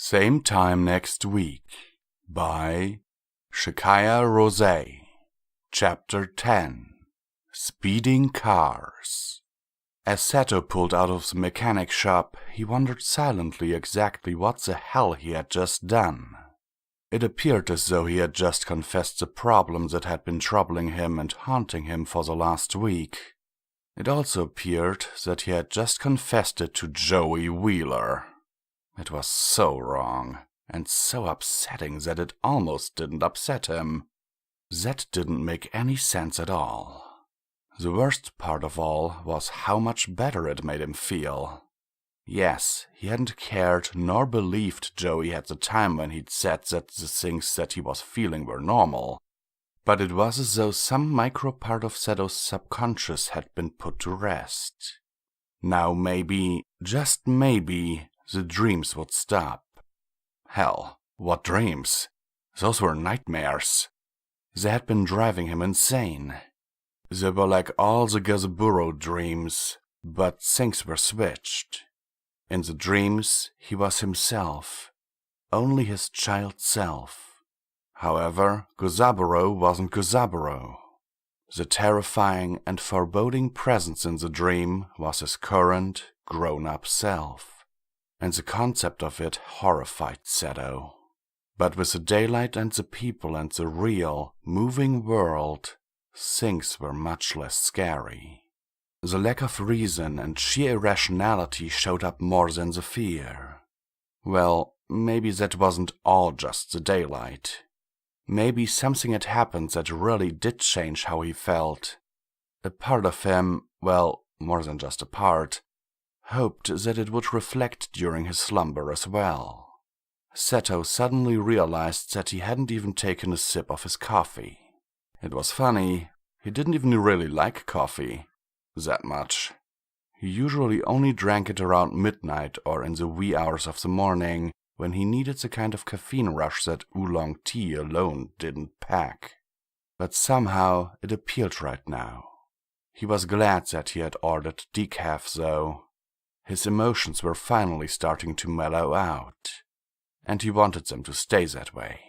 Same time next week by Shekiah Rosay. Chapter 10. Speeding Cars. As Sato pulled out of the mechanic shop, he wondered silently exactly what the hell he had just done. It appeared as though he had just confessed the problems that had been troubling him and haunting him for the last week. It also appeared that he had just confessed it to Joey Wheeler. It was so wrong, and so upsetting that it almost didn't upset him. That didn't make any sense at all. The worst part of all was how much better it made him feel. Yes, he hadn't cared nor believed Joey at the time when he'd said that the things that he was feeling were normal, but it was as though some micro part of Sato's subconscious had been put to rest. Now maybe, just maybe, the dreams would stop. Hell, what dreams? Those were nightmares. They had been driving him insane. They were like all the Gozaburo dreams, but things were switched. In the dreams, he was himself, only his child self. However, Gozaburo wasn't Gozaburo. The terrifying and foreboding presence in the dream was his current, grown-up self, and the concept of it horrified Sato. But with the daylight and the people and the real, moving world, things were much less scary. The lack of reason and sheer irrationality showed up more than the fear. Well, maybe that wasn't all just the daylight. Maybe something had happened that really did change how he felt. A part of him, well, more than just a part, hoped that it would reflect during his slumber as well. Sato suddenly realized that he hadn't even taken a sip of his coffee. It was funny, he didn't even really like coffee that much. He usually only drank it around midnight or in the wee hours of the morning, when he needed the kind of caffeine rush that oolong tea alone didn't pack. But somehow it appealed right now. He was glad that he had ordered decaf, though. His emotions were finally starting to mellow out, and he wanted them to stay that way.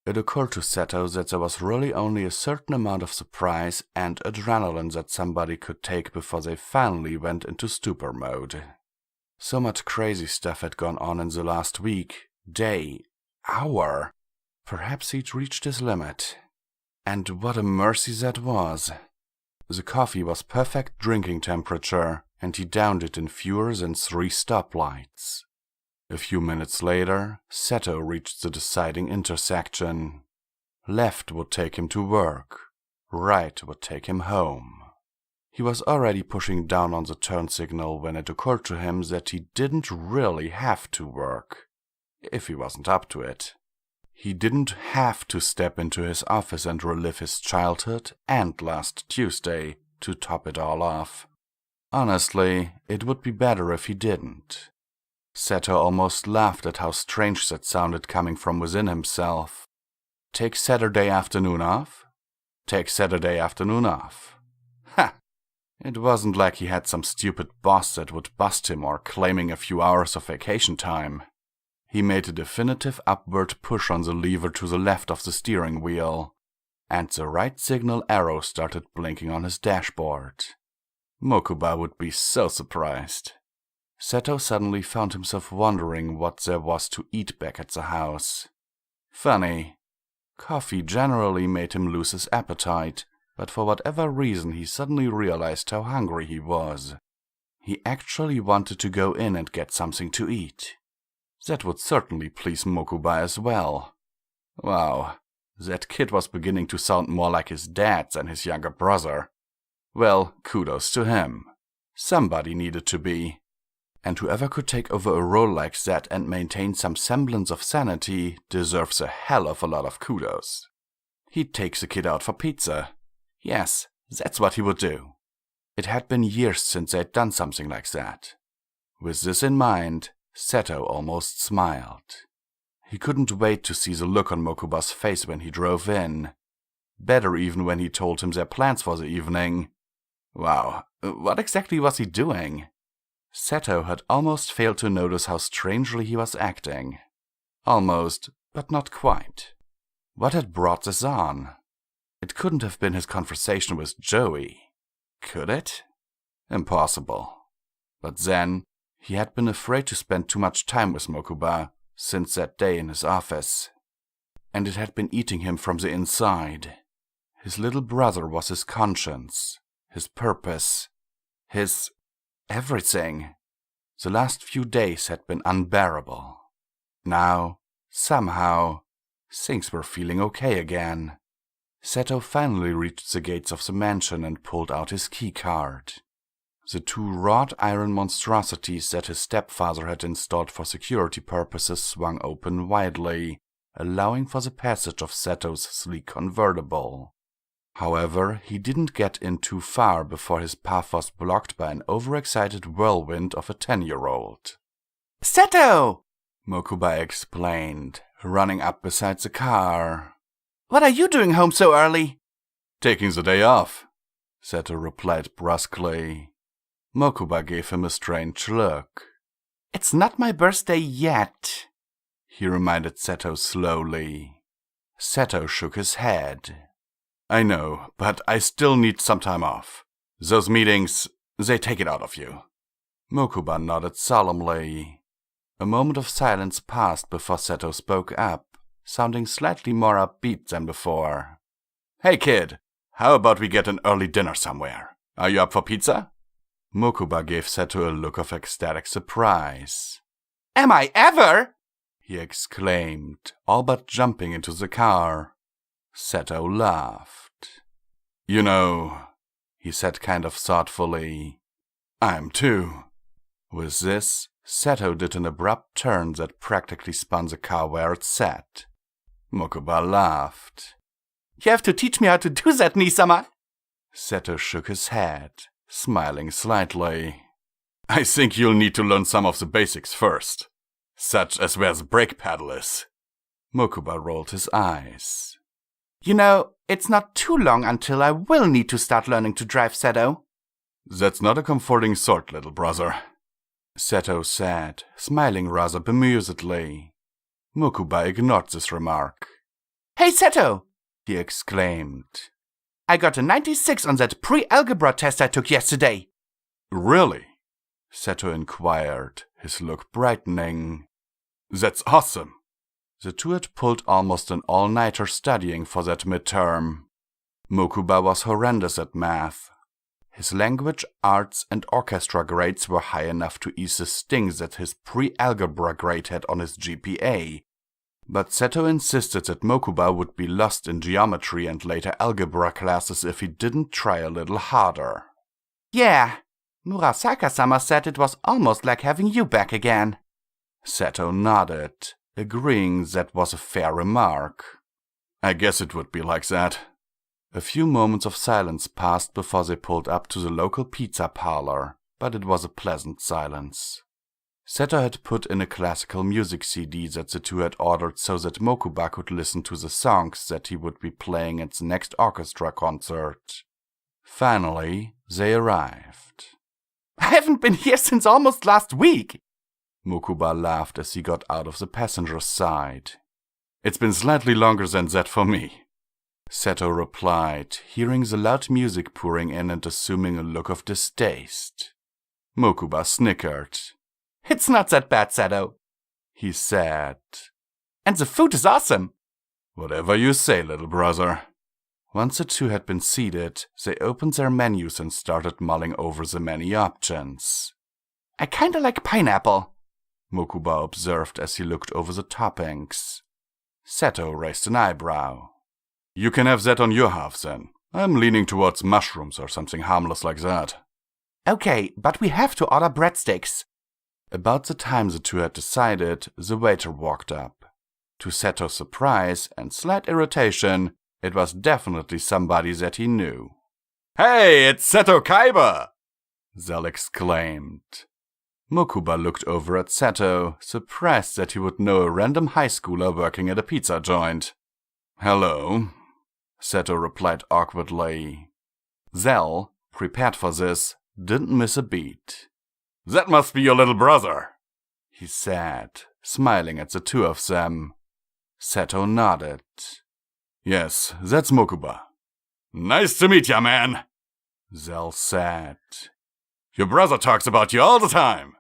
It occurred to Sato that there was really only a certain amount of surprise and adrenaline that somebody could take before they finally went into stupor mode. So much crazy stuff had gone on in the last week, day, hour. Perhaps he'd reached his limit. And what a mercy that was. The coffee was perfect drinking temperature, and he downed it in fewer than 3 stoplights. A few minutes later, Sato reached the deciding intersection. Left would take him to work. Right would take him home. He was already pushing down on the turn signal when it occurred to him that he didn't really have to work, if he wasn't up to it. He didn't have to step into his office and relive his childhood and last Tuesday to top it all off. Honestly, it would be better if he didn't. Sato almost laughed at how strange that sounded coming from within himself. Take Saturday afternoon off? Take Saturday afternoon off. Ha! It wasn't like he had some stupid boss that would bust him or claiming a few hours of vacation time. He made a definitive upward push on the lever to the left of the steering wheel, and the right signal arrow started blinking on his dashboard. Mokuba would be so surprised. Sato suddenly found himself wondering what there was to eat back at the house. Funny. Coffee generally made him lose his appetite, but for whatever reason he suddenly realized how hungry he was. He actually wanted to go in and get something to eat. That would certainly please Mokuba as well. Wow, that kid was beginning to sound more like his dad than his younger brother. Well, kudos to him. Somebody needed to be. And whoever could take over a role like that and maintain some semblance of sanity deserves a hell of a lot of kudos. He'd take the kid out for pizza. Yes, that's what he would do. It had been years since they'd done something like that. With this in mind, Sato almost smiled. He couldn't wait to see the look on Mokuba's face when he drove in. Better even when he told him their plans for the evening. Wow, what exactly was he doing? Sato had almost failed to notice how strangely he was acting. Almost, but not quite. What had brought this on? It couldn't have been his conversation with Joey. Could it? Impossible. But then, he had been afraid to spend too much time with Mokuba since that day in his office. And it had been eating him from the inside. His little brother was his conscience, his purpose, his everything. The last few days had been unbearable. Now, somehow, things were feeling okay again. Seto finally reached the gates of the mansion and pulled out his key card. The two wrought iron monstrosities that his stepfather had installed for security purposes swung open widely, allowing for the passage of Seto's sleek convertible. However, he didn't get in too far before his path was blocked by an overexcited whirlwind of a 10-year-old. "Seto!" Mokuba explained, running up beside the car. "What are you doing home so early?" "Taking the day off," Seto replied brusquely. Mokuba gave him a strange look. "It's not my birthday yet," he reminded Seto slowly. Seto shook his head. "I know, but I still need some time off. Those meetings, they take it out of you." Mokuba nodded solemnly. A moment of silence passed before Seto spoke up, sounding slightly more upbeat than before. "Hey kid, how about we get an early dinner somewhere? Are you up for pizza?" Mokuba gave Seto a look of ecstatic surprise. "Am I ever?" he exclaimed, all but jumping into the car. Seto laughed. "You know," he said kind of thoughtfully, "I'm too." With this, Seto did an abrupt turn that practically spun the car where it sat. Mokuba laughed. "You have to teach me how to do that, Nisama." Seto shook his head, smiling slightly. "I think you'll need to learn some of the basics first, such as where the brake pedal is." Mokuba rolled his eyes. "You know, it's not too long until I will need to start learning to drive, Seto." "That's not a comforting sort, little brother," Seto said, smiling rather bemusedly. Mokuba ignored this remark. "Hey, Seto!" he exclaimed. "I got a 96 on that pre-algebra test I took yesterday." "Really?" Seto inquired, his look brightening. "That's awesome." The two had pulled almost an all-nighter studying for that midterm. Mokuba was horrendous at math. His language, arts, and orchestra grades were high enough to ease the sting that his pre-algebra grade had on his GPA. But Seto insisted that Mokuba would be lost in geometry and later algebra classes if he didn't try a little harder. "Yeah, Murasaka-sama said it was almost like having you back again." Seto nodded, agreeing that was a fair remark. "I guess it would be like that." A few moments of silence passed before they pulled up to the local pizza parlor, but it was a pleasant silence. Seto had put in a classical music CD that the two had ordered so that Mokuba could listen to the songs that he would be playing at the next orchestra concert. Finally, they arrived. "I haven't been here since almost last week." Mokuba laughed as he got out of the passenger's side. "It's been slightly longer than that for me," Seto replied, hearing the loud music pouring in and assuming a look of distaste. Mokuba snickered. "It's not that bad, Seto," he said. "And the food is awesome." "Whatever you say, little brother." Once the two had been seated, they opened their menus and started mulling over the many options. "I kinda like pineapple," Mokuba observed as he looked over the toppings. Seto raised an eyebrow. "You can have that on your half, then. I'm leaning towards mushrooms or something harmless like that." "Okay, but we have to order breadsticks." About the time the two had decided, the waiter walked up. To Seto's surprise and slight irritation, it was definitely somebody that he knew. "Hey, it's Seto Kaiba!" Zell exclaimed. Mokuba looked over at Seto, surprised that he would know a random high schooler working at a pizza joint. "Hello," Seto replied awkwardly. Zell, prepared for this, didn't miss a beat. "That must be your little brother," he said, smiling at the two of them. Seto nodded. Yes, that's Mokuba. Nice to meet ya, man, Zell said. Your brother talks about you all the time.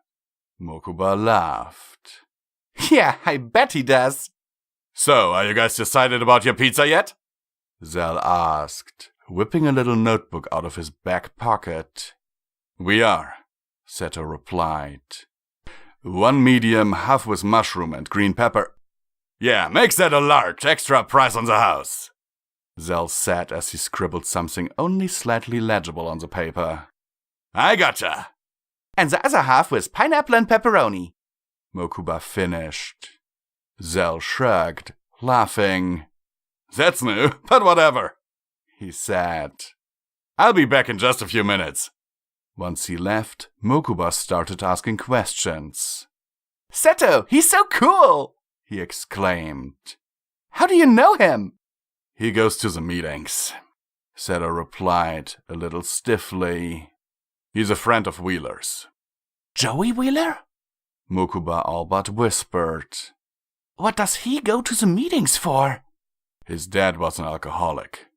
Mokuba laughed. Yeah, I bet he does. So, are you guys decided about your pizza yet? Zell asked, whipping a little notebook out of his back pocket. We are, Seto replied. 1 medium, half with mushroom and green pepper. Yeah, makes that a large, extra price on the house, Zell said as he scribbled something only slightly legible on the paper. I gotcha. And the other half with pineapple and pepperoni, Mokuba finished. Zell shrugged, laughing. That's new, but whatever, he said. I'll be back in just a few minutes. Once he left, Mokuba started asking questions. Seto, he's so cool, he exclaimed. How do you know him? He goes to the meetings, Seto replied a little stiffly. He's a friend of Wheeler's. Joey Wheeler? Mokuba all but whispered. What does he go to the meetings for? His dad was an alcoholic,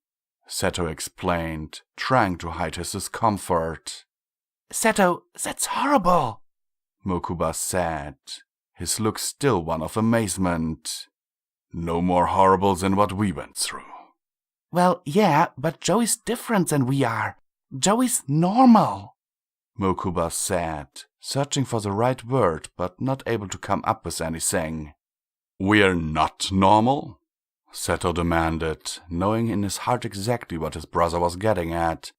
Seto explained, trying to hide his discomfort. Seto, that's horrible, Mokuba said, his look still one of amazement. No more horrible than what we went through. Well, yeah, but Joey's different than we are. Joey's normal, Mokuba said, searching for the right word but not able to come up with anything. We're not normal? Seto demanded, knowing in his heart exactly what his brother was getting at,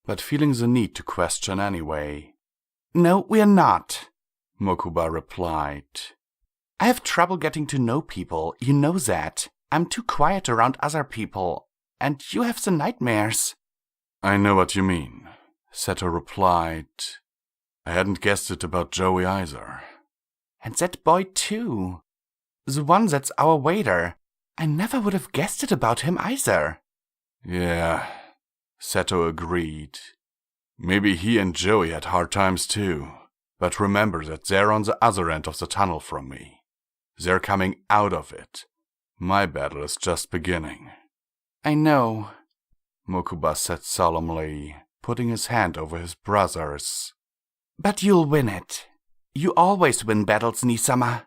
but feeling the need to question anyway. No, we're not, Mokuba replied. I have trouble getting to know people, you know that. I'm too quiet around other people, and you have the nightmares. I know what you mean, Seto replied. I hadn't guessed it about Joey either. And that boy too. The one that's our waiter. I never would have guessed it about him either. Yeah, Seto agreed. Maybe he and Joey had hard times too. But remember that they're on the other end of the tunnel from me. They're coming out of it. My battle is just beginning. I know, Mokuba said solemnly, putting his hand over his brother's. But you'll win it. You always win battles, Nisama.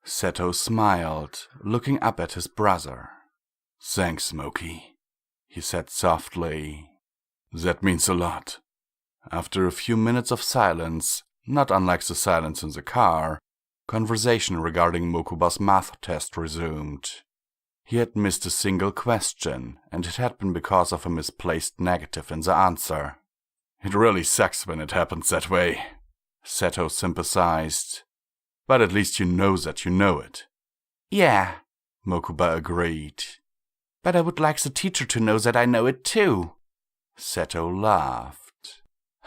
Seto smiled, looking up at his brother. Thanks, Smokey, he said softly. That means a lot. After a few minutes of silence, not unlike the silence in the car, conversation regarding Mokuba's math test resumed. He had missed a single question, and it had been because of a misplaced negative in the answer. It really sucks when it happens that way, Seto sympathized. But at least you know that you know it. Yeah, Mokuba agreed. But I would like the teacher to know that I know it too. Seto laughed.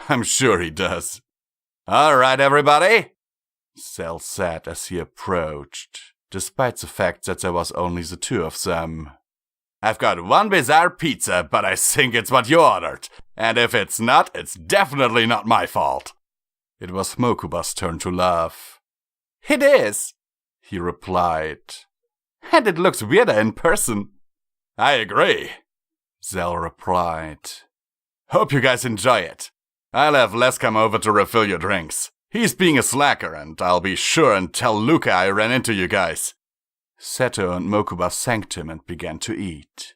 I'm sure he does. All right, everybody, Zell said as he approached, despite the fact that there was only the two of them. I've got one bizarre pizza, but I think it's what you ordered. And if it's not, it's definitely not my fault. It was Mokuba's turn to laugh. It is, he replied. And it looks weirder in person. I agree, Zell replied. Hope you guys enjoy it. I'll have Les come over to refill your drinks. He's being a slacker, and I'll be sure and tell Luca I ran into you guys. Seto and Mokuba thanked him and began to eat.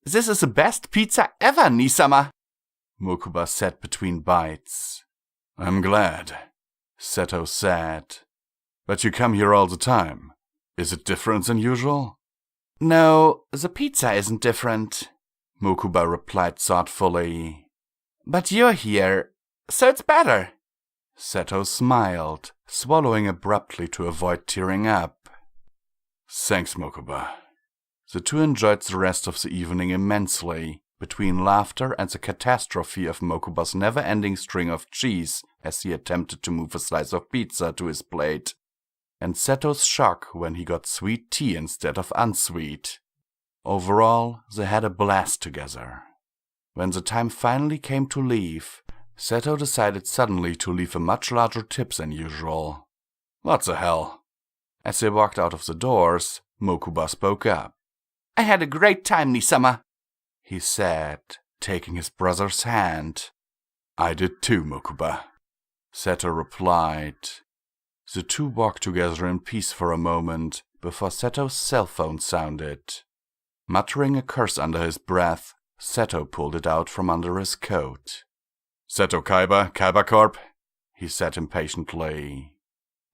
This is the best pizza ever, Nisama, Mokuba said between bites. I'm glad, Seto said. But you come here all the time. Is it different than usual? No, the pizza isn't different, Mokuba replied thoughtfully. But you're here, so it's better. Seto smiled, swallowing abruptly to avoid tearing up. Thanks, Mokuba. The two enjoyed the rest of the evening immensely, between laughter and the catastrophe of Mokuba's never-ending string of cheese as he attempted to move a slice of pizza to his plate, and Seto's shock when he got sweet tea instead of unsweet. Overall, they had a blast together. When the time finally came to leave, Seto decided suddenly to leave a much larger tip than usual. What the hell? As they walked out of the doors, Mokuba spoke up. I had a great time, Nisama, he said, taking his brother's hand. I did too, Mokuba, Seto replied. The two walked together in peace for a moment before Seto's cell phone sounded. Muttering a curse under his breath, Seto pulled it out from under his coat. Seto Kaiba Corp, he said impatiently.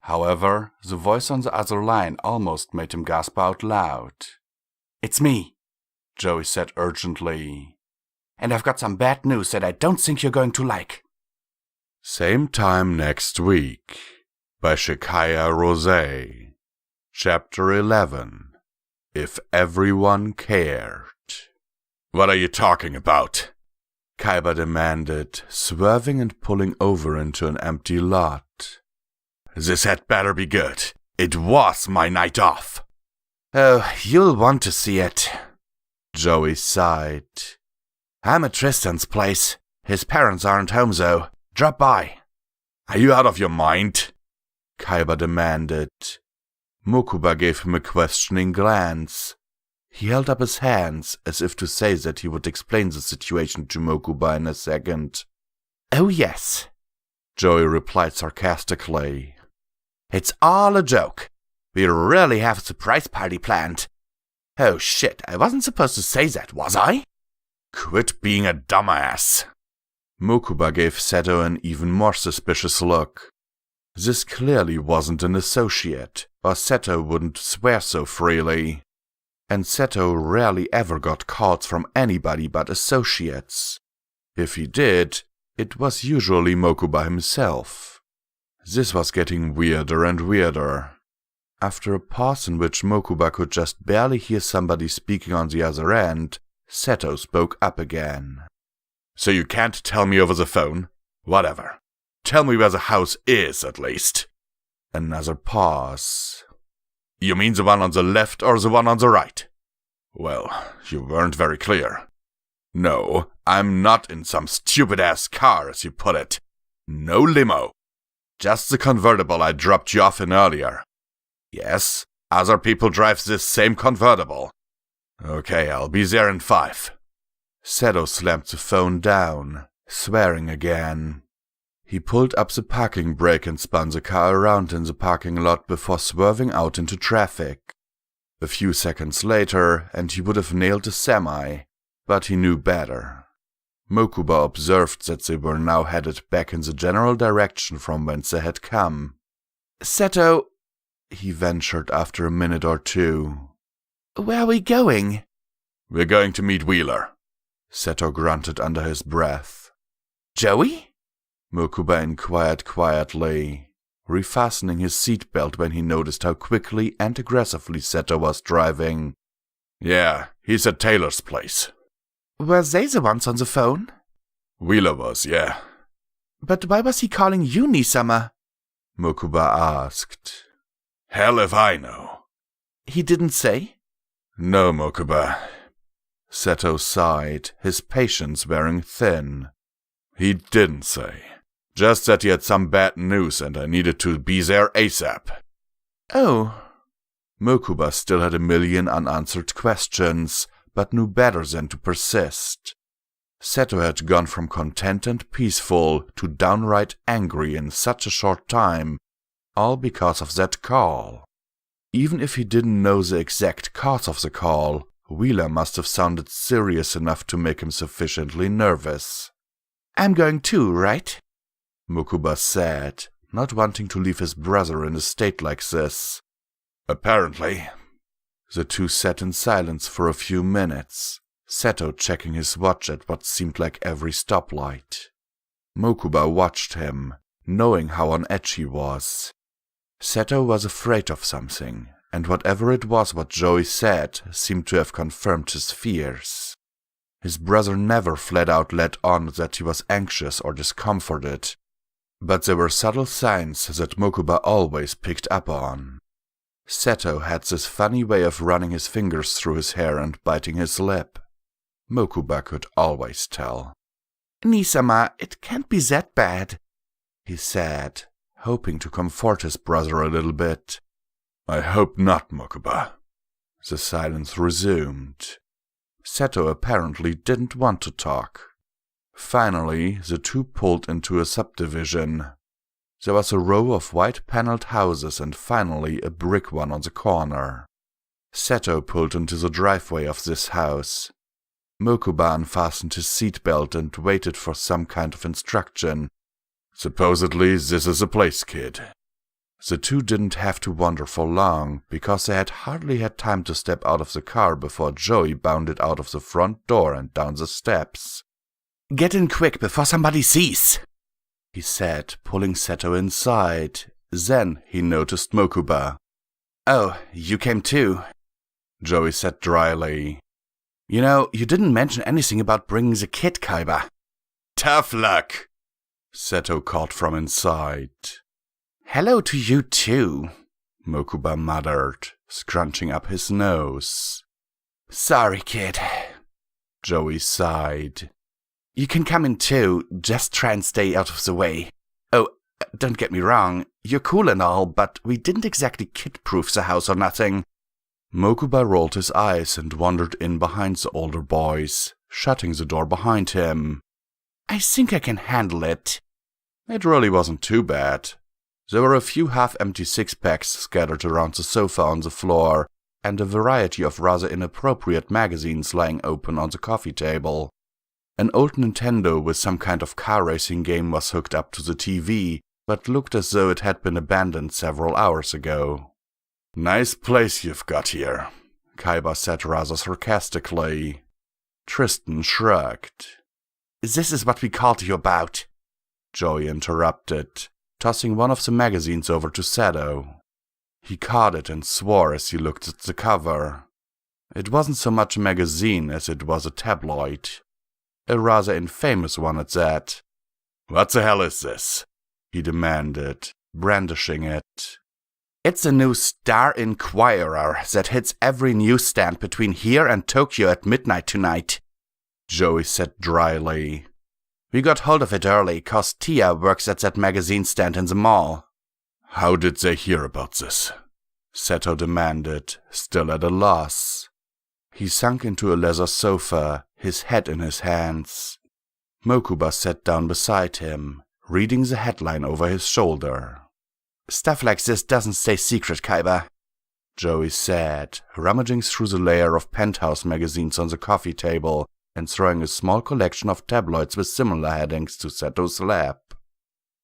However, the voice on the other line almost made him gasp out loud. It's me, Joey said urgently. And I've got some bad news that I don't think you're going to like. Same time next week, by Shekiah Rosay. Chapter 11. If Everyone Cared. What are you talking about? Kaiba demanded, swerving and pulling over into an empty lot. This had better be good. It was my night off. Oh, you'll want to see it, Joey sighed. I'm at Tristan's place. His parents aren't home, though. Drop by. Are you out of your mind? Kaiba demanded. Mokuba gave him a questioning glance. He held up his hands as if to say that he would explain the situation to Mokuba in a second. Oh yes, Joey replied sarcastically. It's all a joke. We really have a surprise party planned. Oh shit, I wasn't supposed to say that, was I? Quit being a dumbass. Mokuba gave Seto an even more suspicious look. This clearly wasn't an associate, or Seto wouldn't swear so freely. And Seto rarely ever got calls from anybody but associates. If he did, it was usually Mokuba himself. This was getting weirder and weirder. After a pause in which Mokuba could just barely hear somebody speaking on the other end, Seto spoke up again. So you can't tell me over the phone? Whatever. Tell me where the house is, at least. Another pause. You mean the one on the left or the one on the right? Well, you weren't very clear. No, I'm not in some stupid-ass car, as you put it. No limo. Just the convertible I dropped you off in earlier. Yes, other people drive this same convertible. Okay, I'll be there in 5. Seto slammed the phone down, swearing again. He pulled up the parking brake and spun the car around in the parking lot before swerving out into traffic. A few seconds later, and he would have nailed a semi, but he knew better. Mokuba observed that they were now headed back in the general direction from whence they had come. Seto, he ventured after a minute or two. Where are we going? We're going to meet Wheeler, Seto grunted under his breath. Joey? Mokuba inquired quietly, refastening his seatbelt when he noticed how quickly and aggressively Seto was driving. Yeah, he's at Taylor's place. Were they the ones on the phone? Wheeler was, yeah. But why was he calling you Nisama? Mokuba asked. Hell if I know. He didn't say? No, Mokuba. Seto sighed, his patience wearing thin. He didn't say. Just that he had some bad news and I needed to be there ASAP. Oh. Mokuba still had a million unanswered questions, but knew better than to persist. Seto had gone from content and peaceful to downright angry in such a short time, all because of that call. Even if he didn't know the exact cause of the call, Wheeler must have sounded serious enough to make him sufficiently nervous. I'm going too, right? Mokuba said, not wanting to leave his brother in a state like this. Apparently. The two sat in silence for a few minutes, Seto checking his watch at what seemed like every stoplight. Mokuba watched him, knowing how on edge he was. Seto was afraid of something, and whatever it was what Joey said seemed to have confirmed his fears. His brother never flat out let on that he was anxious or discomforted, but there were subtle signs that Mokuba always picked up on. Seto had this funny way of running his fingers through his hair and biting his lip. Mokuba could always tell. Nisama, it can't be that bad, he said, hoping to comfort his brother a little bit. I hope not, Mokuba. The silence resumed. Seto apparently didn't want to talk. Finally, the two pulled into a subdivision. There was a row of white-paneled houses and finally a brick one on the corner. Seto pulled into the driveway of this house. Mokuba unfastened his seatbelt and waited for some kind of instruction. Supposedly, this is the place, kid. The two didn't have to wonder for long, because they had hardly had time to step out of the car before Joey bounded out of the front door and down the steps. "Get in quick before somebody sees," he said, pulling Seto inside. Then he noticed Mokuba. "Oh, you came too," Joey said dryly. "You know, you didn't mention anything about bringing the kid, Kaiba." "Tough luck," Seto called from inside. "Hello to you too," Mokuba muttered, scrunching up his nose. "Sorry, kid," Joey sighed. "You can come in too, just try and stay out of the way. Oh, don't get me wrong, you're cool and all, but we didn't exactly kid-proof the house or nothing." Mokuba rolled his eyes and wandered in behind the older boys, shutting the door behind him. "I think I can handle it." It really wasn't too bad. There were a few half-empty six-packs scattered around the sofa on the floor, and a variety of rather inappropriate magazines lying open on the coffee table. An old Nintendo with some kind of car racing game was hooked up to the TV, but looked as though it had been abandoned several hours ago. "Nice place you've got here," Kaiba said rather sarcastically. Tristan shrugged. "This is what we called you about," Joey interrupted, tossing one of the magazines over to Seto. He caught it and swore as he looked at the cover. It wasn't so much a magazine as it was a tabloid. A rather infamous one at that. "What the hell is this?" he demanded, brandishing it. "It's a new Star Inquirer that hits every newsstand between here and Tokyo at midnight tonight," Joey said dryly. "We got hold of it early, 'cause Tia works at that magazine stand in the mall." "How did they hear about this?" Seto demanded, still at a loss. He sunk into a leather sofa, his head in his hands. Mokuba sat down beside him, reading the headline over his shoulder. "Stuff like this doesn't stay secret, Kaiba," Joey said, rummaging through the layer of penthouse magazines on the coffee table and throwing a small collection of tabloids with similar headings to Seto's lap.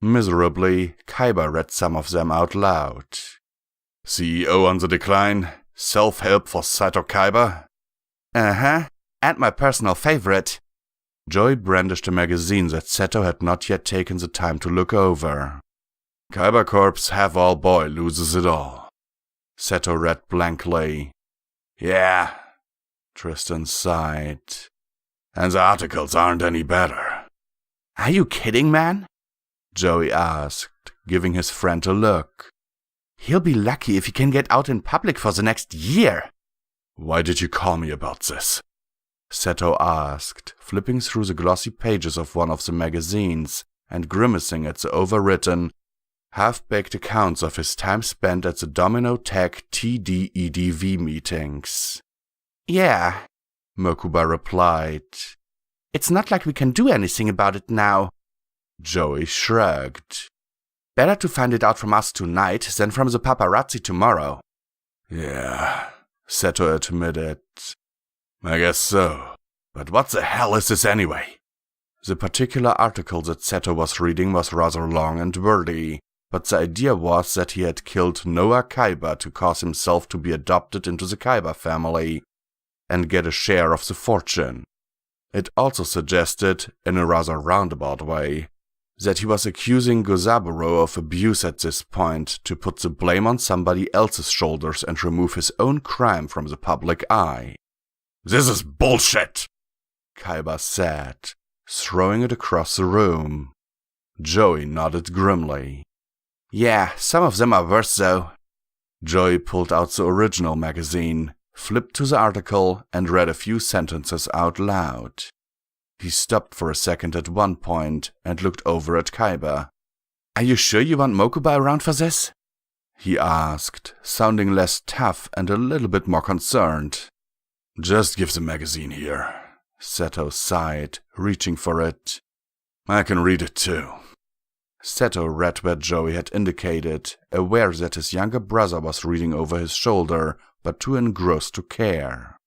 Miserably, Kaiba read some of them out loud. "CEO on the decline? Self-help for Sato Kaiba?" "Uh-huh, and my personal favorite." Joey brandished a magazine that Seto had not yet taken the time to look over. "Kaiba Corp's have-all boy loses it all." Seto read blankly. "Yeah," Tristan sighed. "And the articles aren't any better." "Are you kidding, man?" Joey asked, giving his friend a look. "He'll be lucky if he can get out in public for the next year." "Why did you call me about this?" Seto asked, flipping through the glossy pages of one of the magazines and grimacing at the overwritten, half-baked accounts of his time spent at the Domino Tech TDEDV meetings. "Yeah," Mokuba replied. "It's not like we can do anything about it now." Joey shrugged. "Better to find it out from us tonight than from the paparazzi tomorrow." "Yeah," Seto admitted. "I guess so. But what the hell is this anyway?" The particular article that Seto was reading was rather long and wordy, but the idea was that he had killed Noah Kaiba to cause himself to be adopted into the Kaiba family and get a share of the fortune. It also suggested, in a rather roundabout way, that he was accusing Gozaburo of abuse at this point to put the blame on somebody else's shoulders and remove his own crime from the public eye. "This is bullshit," Kaiba said, throwing it across the room. Joey nodded grimly. "Yeah, some of them are worse though." Joey pulled out the original magazine, flipped to the article, and read a few sentences out loud. He stopped for a second at one point and looked over at Kaiba. "Are you sure you want Mokuba around for this?" he asked, sounding less tough and a little bit more concerned. Just give the magazine here, Seto sighed, reaching for it. I can read it too. Seto read where Joey had indicated, aware that his younger brother was reading over his shoulder, but too engrossed to care.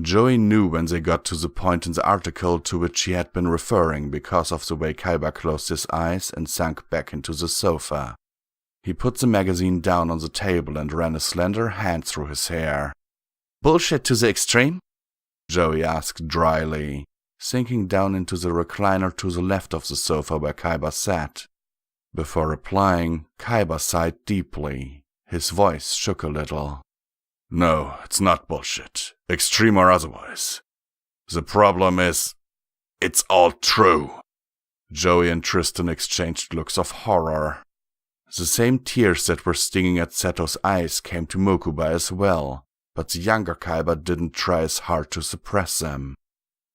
Joey knew when they got to the point in the article to which he had been referring because of the way Kaiba closed his eyes and sank back into the sofa. He put the magazine down on the table and ran a slender hand through his hair. Bullshit to the extreme? Joey asked dryly, sinking down into the recliner to the left of the sofa where Kaiba sat. Before replying, Kaiba sighed deeply. His voice shook a little. No, it's not bullshit, extreme or otherwise. The problem is, it's all true. Joey and Tristan exchanged looks of horror. The same tears that were stinging at Seto's eyes came to Mokuba as well, but the younger Kaiba didn't try as hard to suppress them.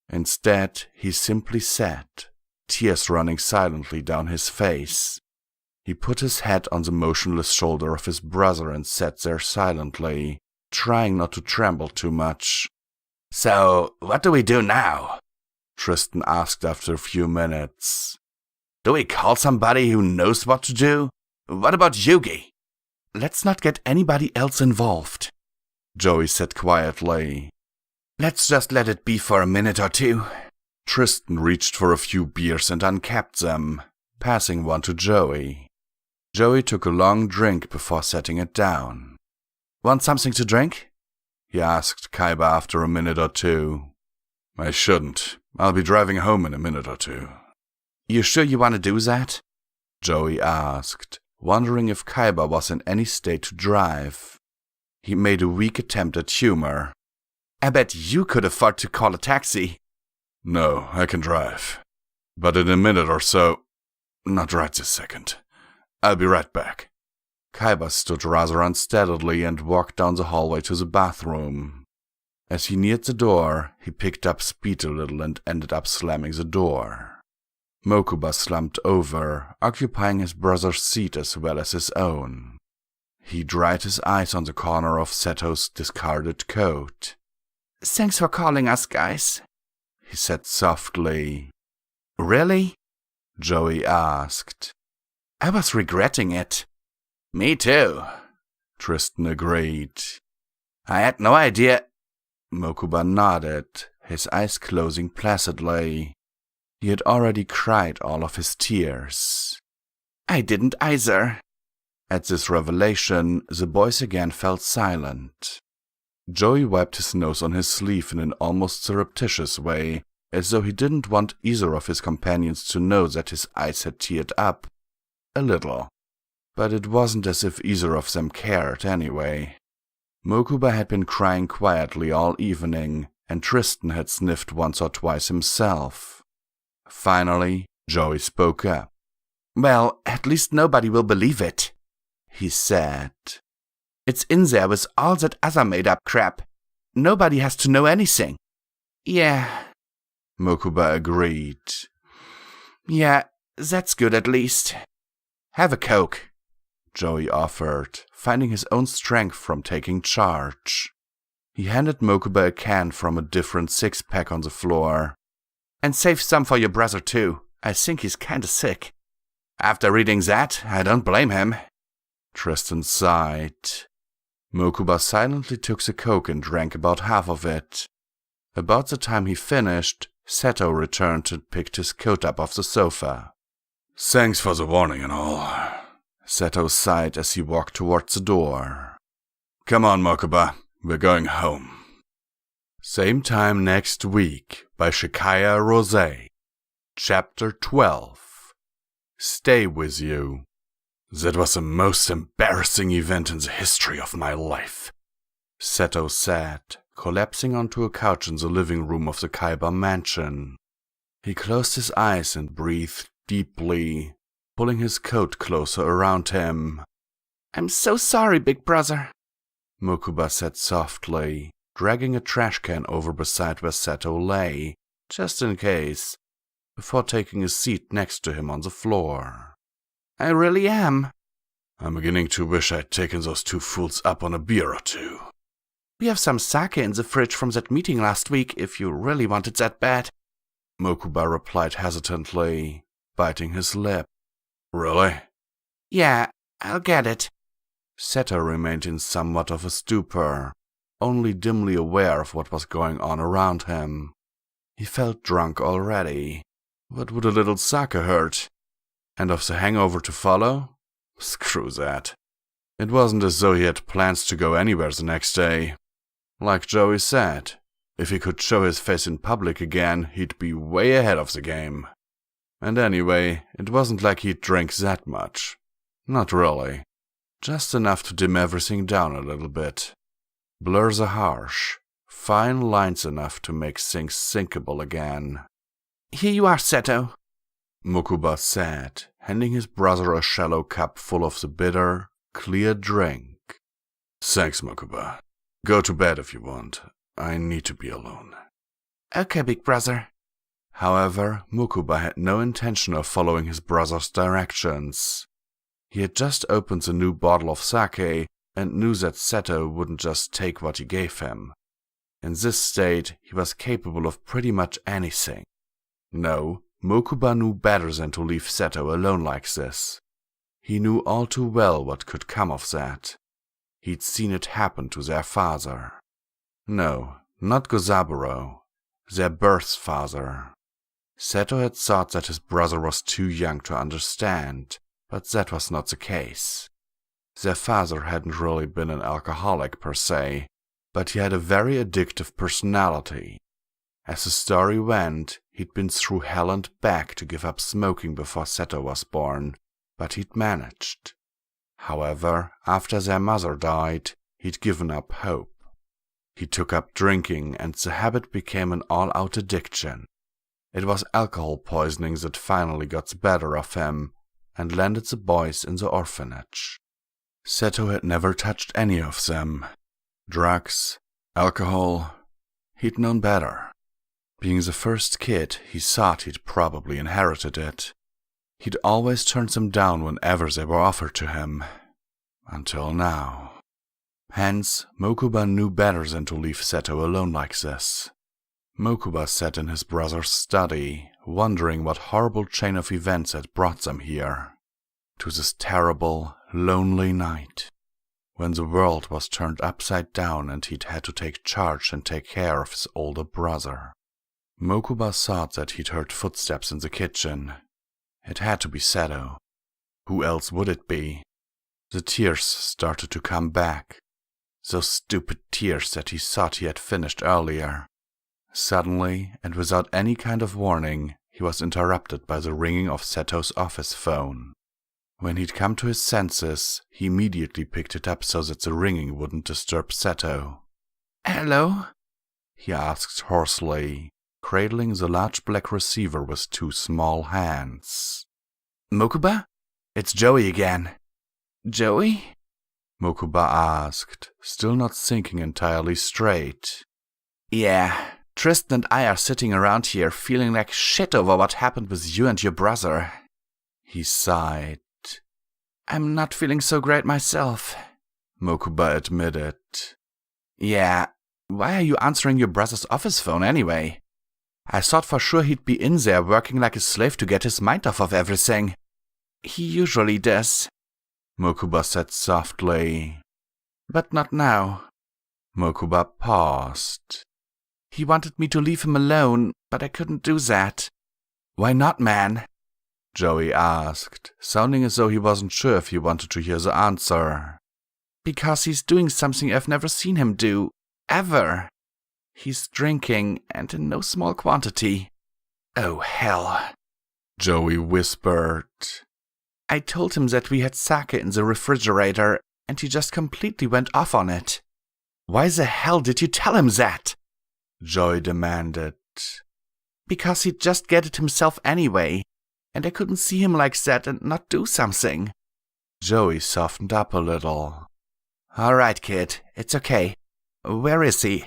Instead, he simply sat, tears running silently down his face. He put his head on the motionless shoulder of his brother and sat there silently, trying not to tremble too much. So, what do we do now? Tristan asked after a few minutes. Do we call somebody who knows what to do? What about Yugi? Let's not get anybody else involved, Joey said quietly. Let's just let it be for a minute or two. Tristan reached for a few beers and uncapped them, passing one to Joey. Joey took a long drink before setting it down. Want something to drink? He asked Kaiba after a minute or two. I shouldn't. I'll be driving home in a minute or two. You sure you want to do that? Joey asked, wondering if Kaiba was in any state to drive. He made a weak attempt at humor. I bet you could afford to call a taxi. No, I can drive. But in a minute or so, not right this second. I'll be right back. Kaiba stood rather unsteadily and walked down the hallway to the bathroom. As he neared the door, he picked up speed a little and ended up slamming the door. Mokuba slumped over, occupying his brother's seat as well as his own. He dried his eyes on the corner of Seto's discarded coat. Thanks for calling us, guys, he said softly. Really? Joey asked. I was regretting it. Me too, Tristan agreed. I had no idea. Mokuba nodded, his eyes closing placidly. He had already cried all of his tears. I didn't either. At this revelation, the boys again felt silent. Joey wiped his nose on his sleeve in an almost surreptitious way, as though he didn't want either of his companions to know that his eyes had teared up. A little. But it wasn't as if either of them cared anyway. Mokuba had been crying quietly all evening, and Tristan had sniffed once or twice himself. Finally, Joey spoke up. Well, at least nobody will believe it, he said. It's in there with all that other made-up crap. Nobody has to know anything. Yeah, Mokuba agreed. Yeah, that's good at least. Have a Coke, Joey offered, finding his own strength from taking charge. He handed Mokuba a can from a different six-pack on the floor. And save some for your brother too. I think he's kinda sick. After reading that, I don't blame him. Tristan sighed. Mokuba silently took the Coke and drank about half of it. About the time he finished, Seto returned and picked his coat up off the sofa. Thanks for the warning and all, Seto sighed as he walked towards the door. Come on, Mokuba, we're going home. Same time next week by Shekiah Rosay. Chapter 12. Stay with you. That was the most embarrassing event in the history of my life, Seto said, collapsing onto a couch in the living room of the Kaiba mansion. He closed his eyes and breathed deeply, pulling his coat closer around him. I'm so sorry, big brother, Mokuba said softly, dragging a trash can over beside where Seto lay, just in case, before taking a seat next to him on the floor. I really am. I'm beginning to wish I'd taken those two fools up on a beer or two. We have some sake in the fridge from that meeting last week, if you really want it that bad, Mokuba replied hesitantly, biting his lip. Really? Yeah, I'll get it. Seto remained in somewhat of a stupor, only dimly aware of what was going on around him. He felt drunk already. What would a little sake hurt? And of the hangover to follow? Screw that. It wasn't as though he had plans to go anywhere the next day. Like Joey said, if he could show his face in public again, he'd be way ahead of the game. And anyway, it wasn't like he'd drank that much. Not really. Just enough to dim everything down a little bit. Blurs are harsh, fine lines enough to make things sinkable again. Here you are, Seto, Mokuba said, handing his brother a shallow cup full of the bitter, clear drink. Thanks, Mokuba. Go to bed if you want. I need to be alone. Okay, big brother. However, Mokuba had no intention of following his brother's directions. He had just opened the new bottle of sake and knew that Seto wouldn't just take what he gave him. In this state, he was capable of pretty much anything. No, Mokuba knew better than to leave Seto alone like this. He knew all too well what could come of that. He'd seen it happen to their father. No, not Gozaburo, their birth father. Seto had thought that his brother was too young to understand, but that was not the case. Their father hadn't really been an alcoholic per se, but he had a very addictive personality. As the story went, he'd been through hell and back to give up smoking before Seto was born, but he'd managed. However, after their mother died, he'd given up hope. He took up drinking, and the habit became an all-out addiction. It was alcohol poisoning that finally got the better of him, and landed the boys in the orphanage. Seto had never touched any of them. Drugs, alcohol, he'd known better. Being the first kid, he thought he'd probably inherited it. He'd always turned them down whenever they were offered to him. Until now. Hence, Mokuba knew better than to leave Seto alone like this. Mokuba sat in his brother's study, wondering what horrible chain of events had brought them here. To this terrible, lonely night, when the world was turned upside down and he'd had to take charge and take care of his older brother. Mokuba thought that he'd heard footsteps in the kitchen. It had to be Seto. Who else would it be? The tears started to come back. Those stupid tears that he thought he had finished earlier. Suddenly, and without any kind of warning, he was interrupted by the ringing of Seto's office phone. When he'd come to his senses, he immediately picked it up so that the ringing wouldn't disturb Seto. "Hello?" he asked hoarsely, cradling the large black receiver with two small hands. "Mokuba? It's Joey again." "Joey?" Mokuba asked, still not thinking entirely straight. "Yeah, Tristan and I are sitting around here feeling like shit over what happened with you and your brother." He sighed. "I'm not feeling so great myself," Mokuba admitted. "Yeah, why are you answering your brother's office phone anyway? I thought for sure he'd be in there working like a slave to get his mind off of everything." "He usually does," Mokuba said softly. "But not now." Mokuba paused. "He wanted me to leave him alone, but I couldn't do that." "Why not, man?" Joey asked, sounding as though he wasn't sure if he wanted to hear the answer. "Because he's doing something I've never seen him do, ever. He's drinking, and in no small quantity." "Oh, hell," Joey whispered. "I told him that we had sake in the refrigerator, and he just completely went off on it." "Why the hell did you tell him that?" Joey demanded. "Because he'd just get it himself anyway, and I couldn't see him like that and not do something." Joey softened up a little. "All right, kid, it's okay. Where is he?"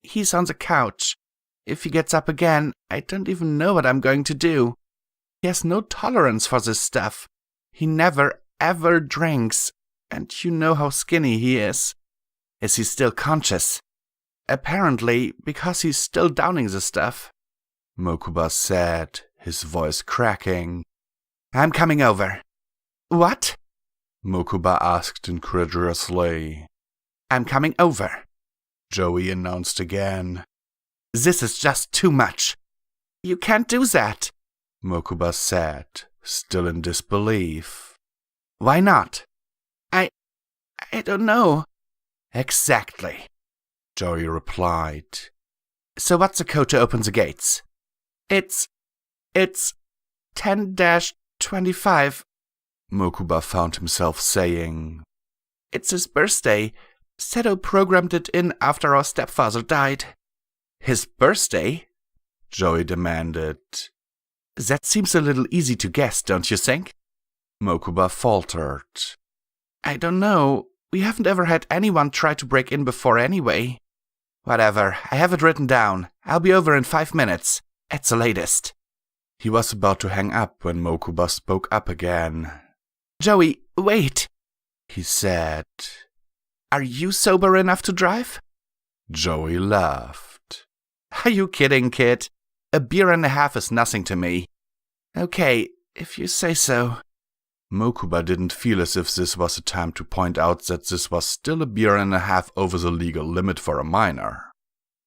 "He's on the couch. If he gets up again, I don't even know what I'm going to do. He has no tolerance for this stuff. He never, ever drinks, and you know how skinny he is. Is he still conscious? Apparently, because he's still downing the stuff, Mokuba said, his voice cracking. I'm coming over. What? Mokuba asked incredulously. I'm coming over, Joey announced again. This is just too much. You can't do that, Mokuba said, still in disbelief. Why not? I don't know. Exactly, Joey replied. So what's the code to open the gates? It's 10-25, Mokuba found himself saying. It's his birthday. Seto programmed it in after our stepfather died. His birthday? Joey demanded. That seems a little easy to guess, don't you think? Mokuba faltered. I don't know. We haven't ever had anyone try to break in before anyway. Whatever, I have it written down. I'll be over in 5 minutes. At the latest. He was about to hang up when Mokuba spoke up again. Joey, wait, he said. Are you sober enough to drive? Joey laughed. Are you kidding, kid? A beer and a half is nothing to me. Okay, if you say so. Mokuba didn't feel as if this was a time to point out that this was still a beer and a half over the legal limit for a minor.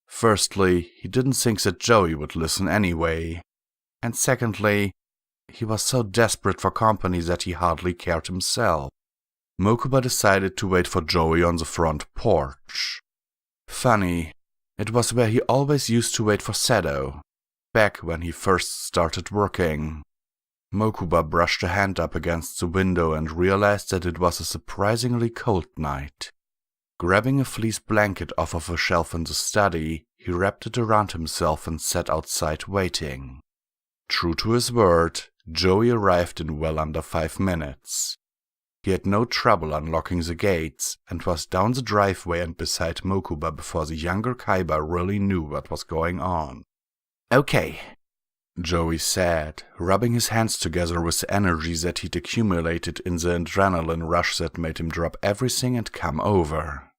Firstly, he didn't think that Joey would listen anyway. And secondly, he was so desperate for company that he hardly cared himself. Mokuba decided to wait for Joey on the front porch. Funny, it was where he always used to wait for Seto, back when he first started working. Mokuba brushed a hand up against the window and realized that it was a surprisingly cold night. Grabbing a fleece blanket off of a shelf in the study, he wrapped it around himself and sat outside waiting. True to his word, Joey arrived in well under 5 minutes. He had no trouble unlocking the gates and was down the driveway and beside Mokuba before the younger Kaiba really knew what was going on. Okay, Joey said, rubbing his hands together with the energy that he'd accumulated in the adrenaline rush that made him drop everything and come over.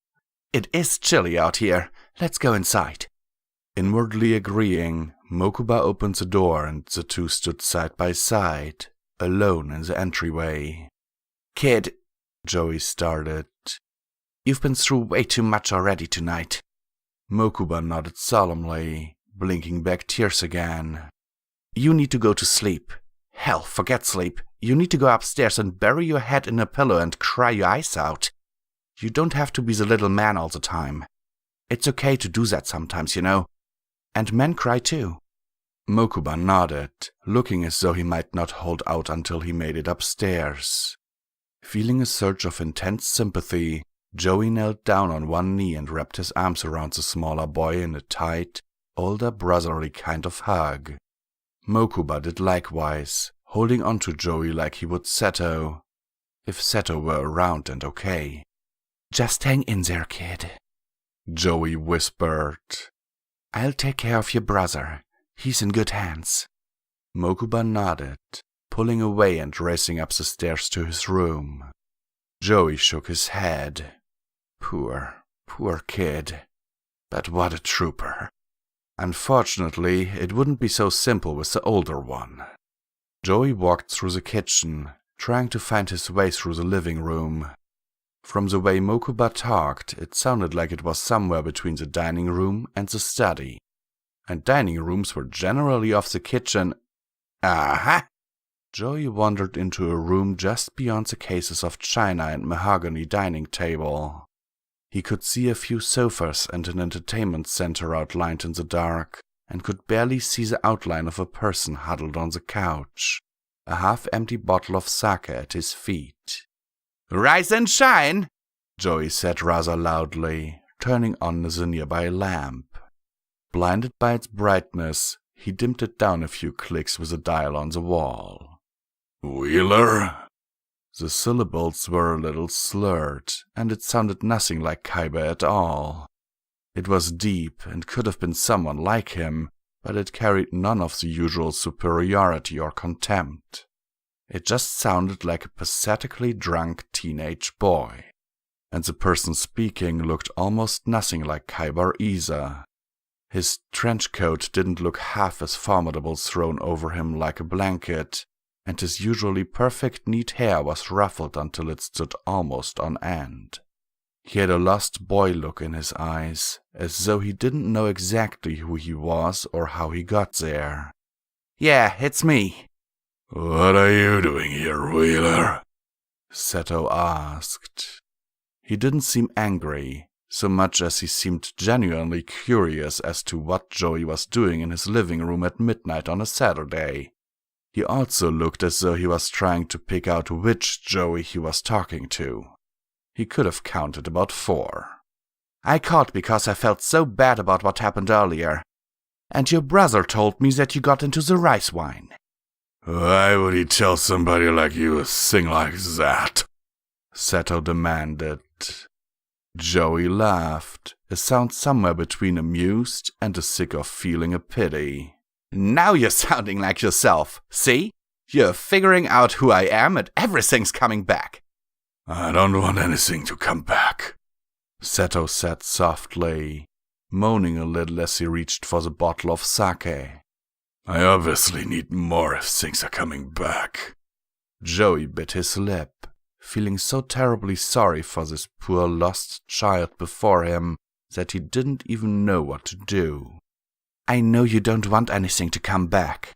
It is chilly out here. Let's go inside. Inwardly agreeing, Mokuba opened the door and the two stood side by side, alone in the entryway. Kid, Joey started. You've been through way too much already tonight. Mokuba nodded solemnly, blinking back tears again. You need to go to sleep. Hell, forget sleep. You need to go upstairs and bury your head in a pillow and cry your eyes out. You don't have to be the little man all the time. It's okay to do that sometimes, you know. And men cry too. Mokuba nodded, looking as though he might not hold out until he made it upstairs. Feeling a surge of intense sympathy, Joey knelt down on one knee and wrapped his arms around the smaller boy in a tight, older brotherly kind of hug. Mokuba did likewise, holding on to Joey like he would Seto, if Seto were around and okay. Just hang in there, kid, Joey whispered. I'll take care of your brother. He's in good hands. Mokuba nodded, pulling away and racing up the stairs to his room. Joey shook his head. Poor kid. But what a trooper. Unfortunately, it wouldn't be so simple with the older one. Joey walked through the kitchen, trying to find his way through the living room. From the way Mokuba talked, it sounded like it was somewhere between the dining room and the study. And dining rooms were generally off the kitchen. Aha! Joey wandered into a room just beyond the cases of china and mahogany dining table. He could see a few sofas and an entertainment center outlined in the dark, and could barely see the outline of a person huddled on the couch, a half-empty bottle of sake at his feet. "Rise and shine," Joey said rather loudly, turning on the nearby lamp. Blinded by its brightness, he dimmed it down a few clicks with a dial on the wall. "Wheeler?" The syllables were a little slurred, and it sounded nothing like Kaiba at all. It was deep and could have been someone like him, but it carried none of the usual superiority or contempt. It just sounded like a pathetically drunk teenage boy. And the person speaking looked almost nothing like Khyber either. His trench coat didn't look half as formidable thrown over him like a blanket, and his usually perfect neat hair was ruffled until it stood almost on end. He had a lost boy look in his eyes, as though he didn't know exactly who he was or how he got there. "Yeah, it's me." "What are you doing here, Wheeler?" Seto asked. He didn't seem angry, so much as he seemed genuinely curious as to what Joey was doing in his living room at midnight on a Saturday. He also looked as though he was trying to pick out which Joey he was talking to. He could have counted about 4. "I called because I felt so bad about what happened earlier. And your brother told me that you got into the rice wine." "Why would he tell somebody like you a thing like that?" Seto demanded. Joey laughed, a sound somewhere between amused and the sick of feeling a pity. "Now you're sounding like yourself. See? You're figuring out who I am and everything's coming back." "I don't want anything to come back," Seto said softly, moaning a little as he reached for the bottle of sake. "I obviously need more if things are coming back." Joey bit his lip, feeling so terribly sorry for this poor lost child before him that he didn't even know what to do. "I know you don't want anything to come back,"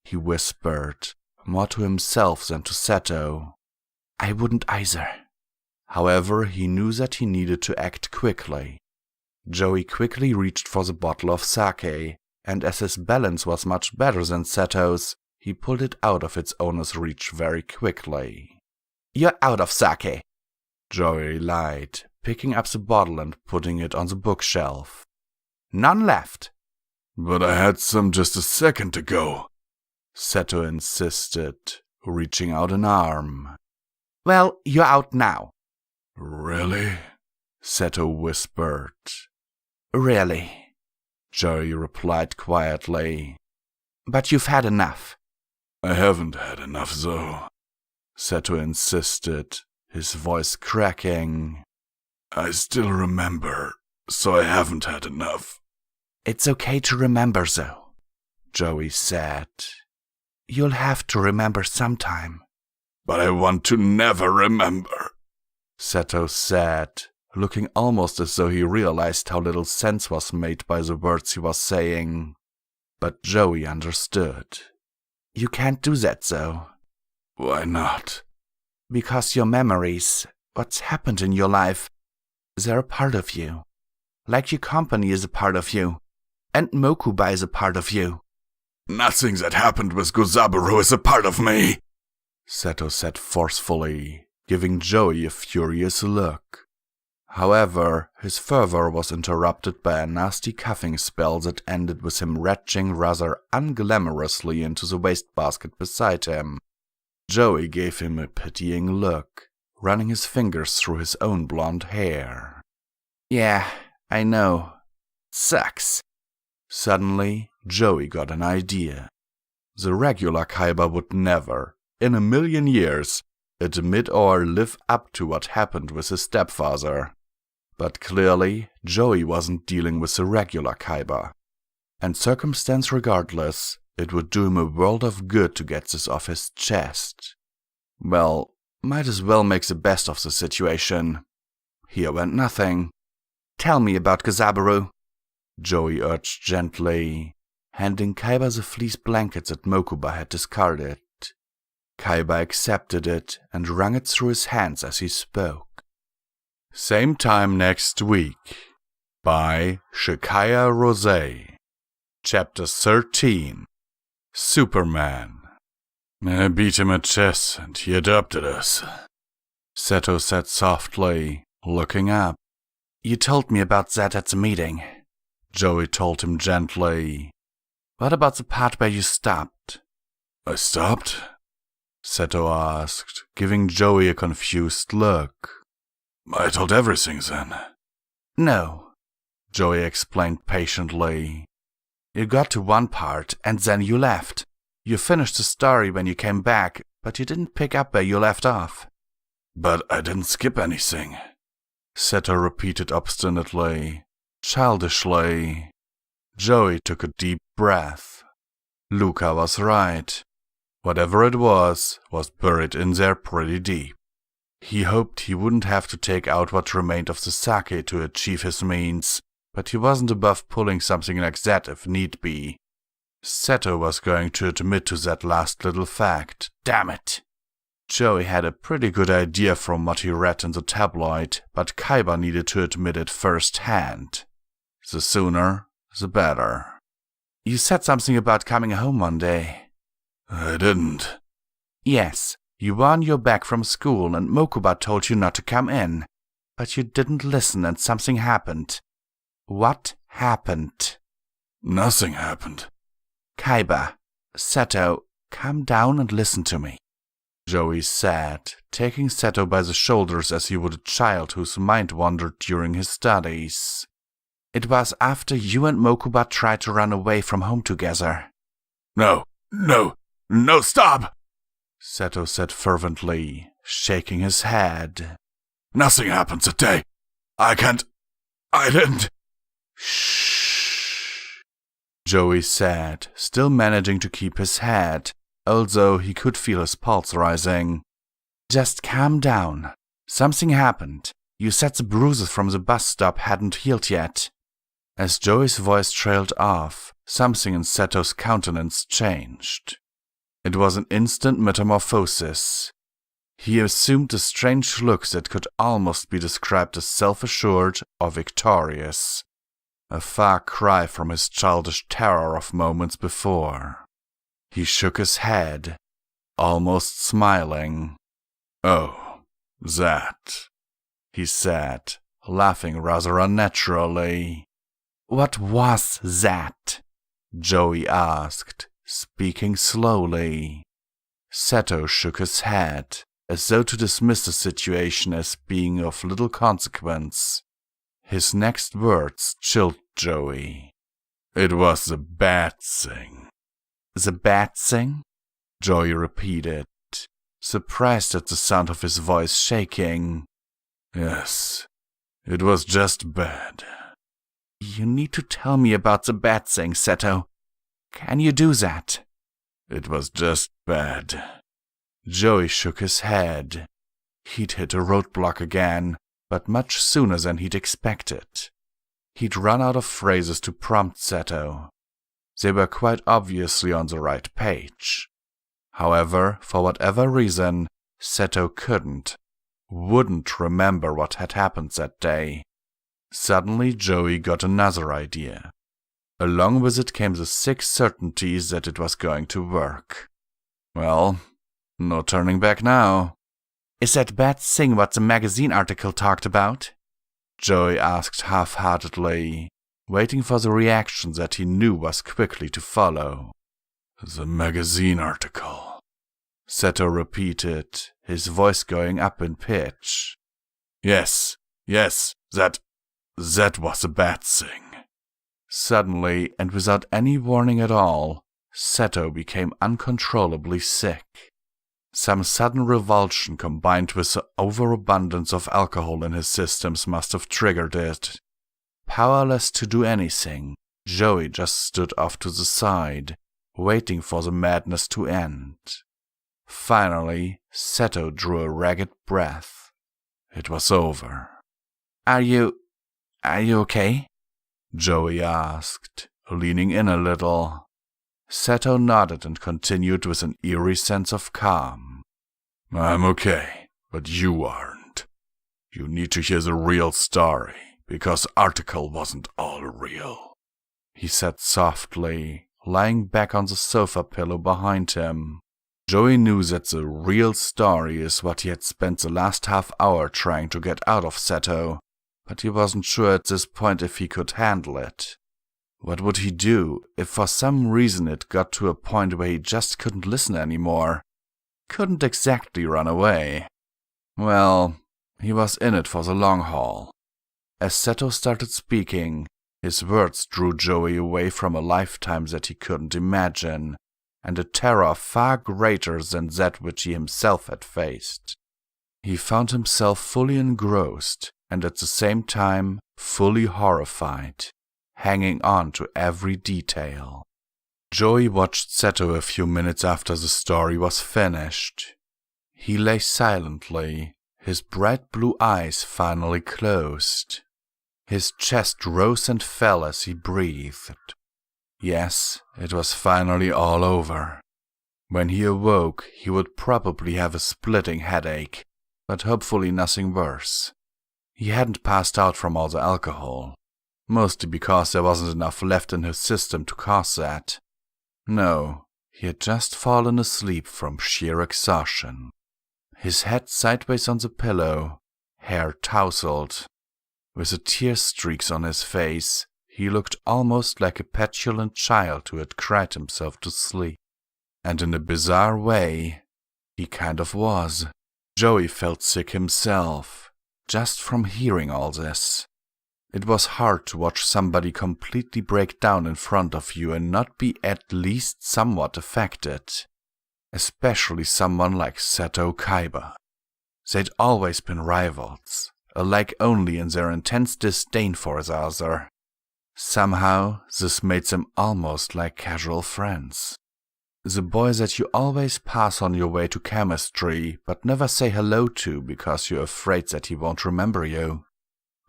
he whispered, more to himself than to Seto. "I wouldn't either." However, he knew that he needed to act quickly. Joey quickly reached for the bottle of sake, and as his balance was much better than Seto's, he pulled it out of its owner's reach very quickly. "You're out of sake," Joey lied, picking up the bottle and putting it on the bookshelf. "None left." "But I had some just a second ago," Seto insisted, reaching out an arm. "Well, you're out now." "Really?" Seto whispered. "Really," Joey replied quietly. "But you've had enough." "I haven't had enough, though," Seto insisted, his voice cracking. "I still remember, so I haven't had enough." "It's okay to remember, though," Joey said. "You'll have to remember sometime." "But I want to never remember," Seto said, looking almost as though he realized how little sense was made by the words he was saying. But Joey understood. "You can't do that, though." "Why not?" "Because your memories, what's happened in your life, they're a part of you. Like your company is a part of you, and Mokuba is a part of you." "Nothing that happened with Gozaburo is a part of me," Seto said forcefully, giving Joey a furious look. However, his fervor was interrupted by a nasty coughing spell that ended with him retching rather unglamorously into the wastebasket beside him. Joey gave him a pitying look, running his fingers through his own blonde hair. "Yeah, I know. Sucks." Suddenly, Joey got an idea. The regular Khyber would never, in a million years, admit or live up to what happened with his stepfather. But clearly, Joey wasn't dealing with the regular Khyber. And circumstance regardless, it would do him a world of good to get this off his chest. Well, might as well make the best of the situation. Here went nothing. "Tell me about Gozaburo," Joey urged gently, handing Khyber the fleece blankets that Mokuba had discarded. Khyber accepted it and wrung it through his hands as he spoke. Same time next week, by Shekiah Rosay. Chapter 13, Superman. "I beat him at chess, and he adopted us," Seto said softly, looking up. "You told me about that at the meeting," Joey told him gently. "What about the part where you stopped?" "I stopped?" Seto asked, giving Joey a confused look. "I told everything then." "No," Joey explained patiently. "You got to one part, and then you left. You finished the story when you came back, but you didn't pick up where you left off. But I didn't skip anything, Seto repeated obstinately, childishly. Joey took a deep breath. Luca was right. Whatever it was buried in there pretty deep. He hoped he wouldn't have to take out what remained of the sake to achieve his means, but he wasn't above pulling something like that if need be. Seto was going to admit to that last little fact. Damn it! Joey had a pretty good idea from what he read in the tabloid, but Kaiba needed to admit it firsthand. The sooner, the better. You said something about coming home one day. I didn't. Yes, you were on your back from school and Mokuba told you not to come in. But you didn't listen and something happened. What happened? Nothing happened. Kaiba, Seto, calm down and listen to me, Joey said, taking Seto by the shoulders as he would a child whose mind wandered during his studies. It was after you and Mokuba tried to run away from home together. No, stop! Seto said fervently, shaking his head. Nothing happened that day. I didn't. Shh, Joey said, still managing to keep his head, although he could feel his pulse rising. Just calm down. Something happened. You said the bruises from the bus stop hadn't healed yet. As Joey's voice trailed off, something in Seto's countenance changed. It was an instant metamorphosis. He assumed a strange look that could almost be described as self-assured or victorious, a far cry from his childish terror of moments before. He shook his head, almost smiling. Oh, that, he said, laughing rather unnaturally. What was that? Joey asked, speaking slowly. Seto shook his head, as though to dismiss the situation as being of little consequence. His next words chilled Joey. It was the bad thing. The bad thing? Joey repeated, surprised at the sound of his voice shaking. Yes, it was just bad. You need to tell me about the bad thing, Seto. Can you do that? It was just bad. Joey shook his head. He'd hit a roadblock again, but much sooner than he'd expected. He'd run out of phrases to prompt Seto. They were quite obviously on the right page. However, for whatever reason, Seto wouldn't remember what had happened that day. Suddenly, Joey got another idea. Along with it came the sick certainty that it was going to work. Well, no turning back now. Is that bad thing what the magazine article talked about? Joey asked half-heartedly, waiting for the reaction that he knew was quickly to follow. The magazine article, Seto repeated, his voice going up in pitch. Yes, that was a bad thing. Suddenly, and without any warning at all, Seto became uncontrollably sick. Some sudden revulsion combined with the overabundance of alcohol in his systems must have triggered it. Powerless to do anything, Joey just stood off to the side, waiting for the madness to end. Finally, Seto drew a ragged breath. It was over. Are you okay? Joey asked, leaning in a little. Seto nodded and continued with an eerie sense of calm. I'm okay, but you aren't. You need to hear the real story, because article wasn't all real, he said softly, lying back on the sofa pillow behind him. Joey knew that the real story is what he had spent the last half hour trying to get out of Seto, but he wasn't sure at this point if he could handle it. What would he do if for some reason it got to a point where he just couldn't listen anymore? Couldn't exactly run away. Well, he was in it for the long haul. As Seto started speaking, his words drew Joey away from a lifetime that he couldn't imagine, and a terror far greater than that which he himself had faced. He found himself fully engrossed and at the same time fully horrified, hanging on to every detail. Joey watched Seto a few minutes after the story was finished. He lay silently, his bright blue eyes finally closed. His chest rose and fell as he breathed. Yes, it was finally all over. When he awoke, he would probably have a splitting headache, but hopefully nothing worse. He hadn't passed out from all the alcohol, mostly because there wasn't enough left in his system to cause that. No, he had just fallen asleep from sheer exhaustion. His head sideways on the pillow, hair tousled. With the tear streaks on his face, he looked almost like a petulant child who had cried himself to sleep. And in a bizarre way, he kind of was. Joey felt sick himself, just from hearing all this. It was hard to watch somebody completely break down in front of you and not be at least somewhat affected. Especially someone like Seto Kaiba. They'd always been rivals, alike only in their intense disdain for the other. Somehow, this made them almost like casual friends. The boy that you always pass on your way to chemistry, but never say hello to because you're afraid that he won't remember you.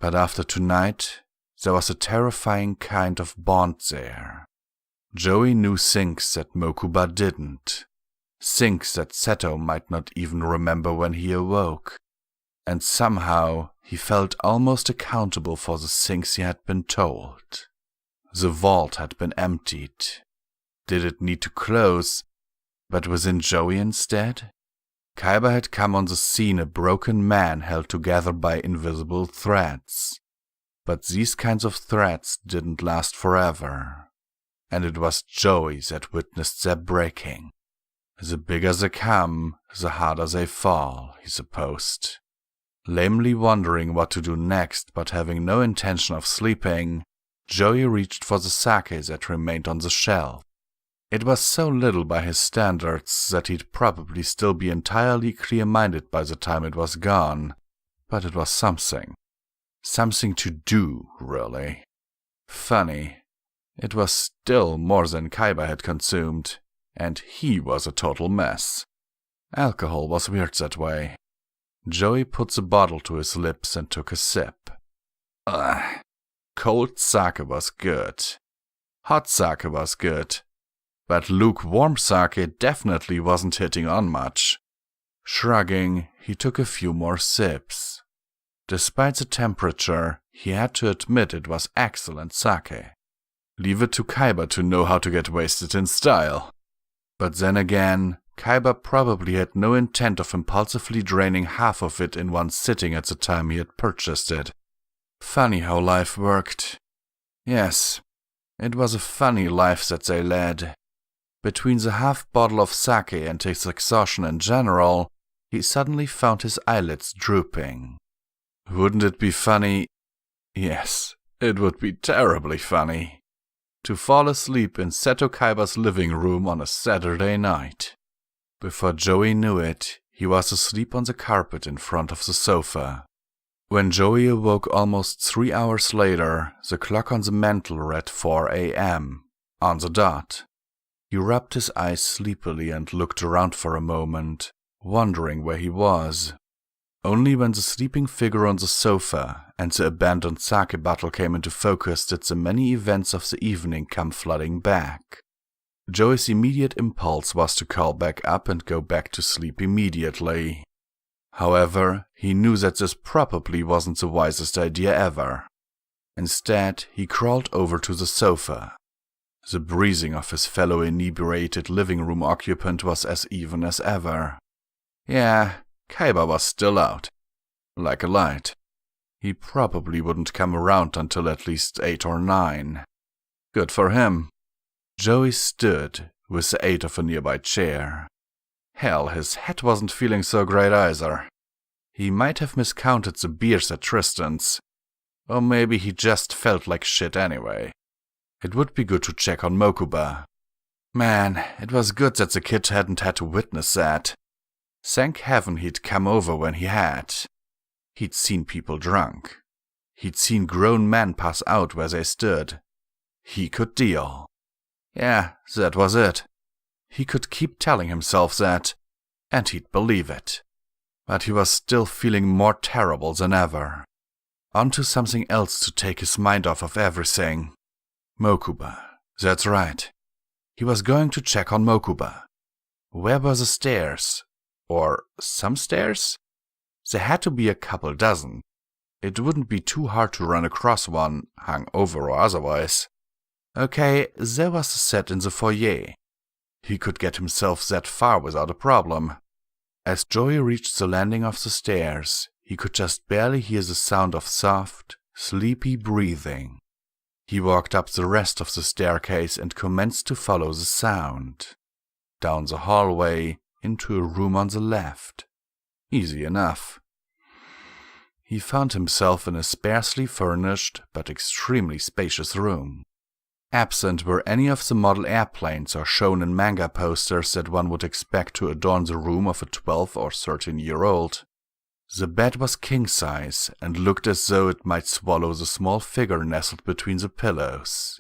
But after tonight, there was a terrifying kind of bond there. Joey knew things that Mokuba didn't. Things that Seto might not even remember when he awoke. And somehow, he felt almost accountable for the things he had been told. The vault had been emptied. Did it need to close, but within Joey instead? Kaiba had come on the scene a broken man held together by invisible threads. But these kinds of threads didn't last forever. And it was Joey that witnessed their breaking. The bigger they come, the harder they fall, he supposed. Lamely wondering what to do next, but having no intention of sleeping, Joey reached for the sake that remained on the shelf. It was so little by his standards that he'd probably still be entirely clear-minded by the time it was gone, but it was something. Something to do, really. Funny, it was still more than Kaiba had consumed, and he was a total mess. Alcohol was weird that way. Joey put the bottle to his lips and took a sip. Ugh. Cold sake was good. Hot sake was good. But lukewarm sake definitely wasn't hitting on much. Shrugging, he took a few more sips. Despite the temperature, he had to admit it was excellent sake. Leave it to Kaiba to know how to get wasted in style. But then again, Kaiba probably had no intent of impulsively draining half of it in one sitting at the time he had purchased it. Funny how life worked. Yes, it was a funny life that they led. Between the half bottle of sake and his exhaustion in general, he suddenly found his eyelids drooping. Wouldn't it be funny? Yes, it would be terribly funny. To fall asleep in Seto Kaiba's living room on a Saturday night. Before Joey knew it, he was asleep on the carpet in front of the sofa. When Joey awoke almost 3 hours later, the clock on the mantel read 4 a.m. on the dot. He rubbed his eyes sleepily and looked around for a moment, wondering where he was. Only when the sleeping figure on the sofa and the abandoned sake bottle came into focus did the many events of the evening come flooding back. Joey's immediate impulse was to call back up and go back to sleep immediately. However, he knew that this probably wasn't the wisest idea ever. Instead, he crawled over to the sofa. The breathing of his fellow inebriated living room occupant was as even as ever. Yeah, Kaiba was still out. Like a light. He probably wouldn't come around until at least 8 or 9. Good for him. Joey stood, with the aid of a nearby chair. Hell, his head wasn't feeling so great either. He might have miscounted the beers at Tristan's. Or maybe he just felt like shit anyway. It would be good to check on Mokuba. Man, it was good that the kid hadn't had to witness that. Thank heaven he'd come over when he had. He'd seen people drunk. He'd seen grown men pass out where they stood. He could deal. Yeah, that was it. He could keep telling himself that, and he'd believe it. But he was still feeling more terrible than ever. Onto something else to take his mind off of everything. Mokuba. That's right. He was going to check on Mokuba. Where were the stairs? Or some stairs? There had to be a couple dozen. It wouldn't be too hard to run across one, hungover or otherwise. Okay, there was a set in the foyer. He could get himself that far without a problem. As Joey reached the landing of the stairs, he could just barely hear the sound of soft, sleepy breathing. He walked up the rest of the staircase and commenced to follow the sound. Down the hallway, into a room on the left. Easy enough. He found himself in a sparsely furnished but extremely spacious room. Absent were any of the model airplanes or shown in manga posters that one would expect to adorn the room of a 12 or 13-year-old. The bed was king-size and looked as though it might swallow the small figure nestled between the pillows.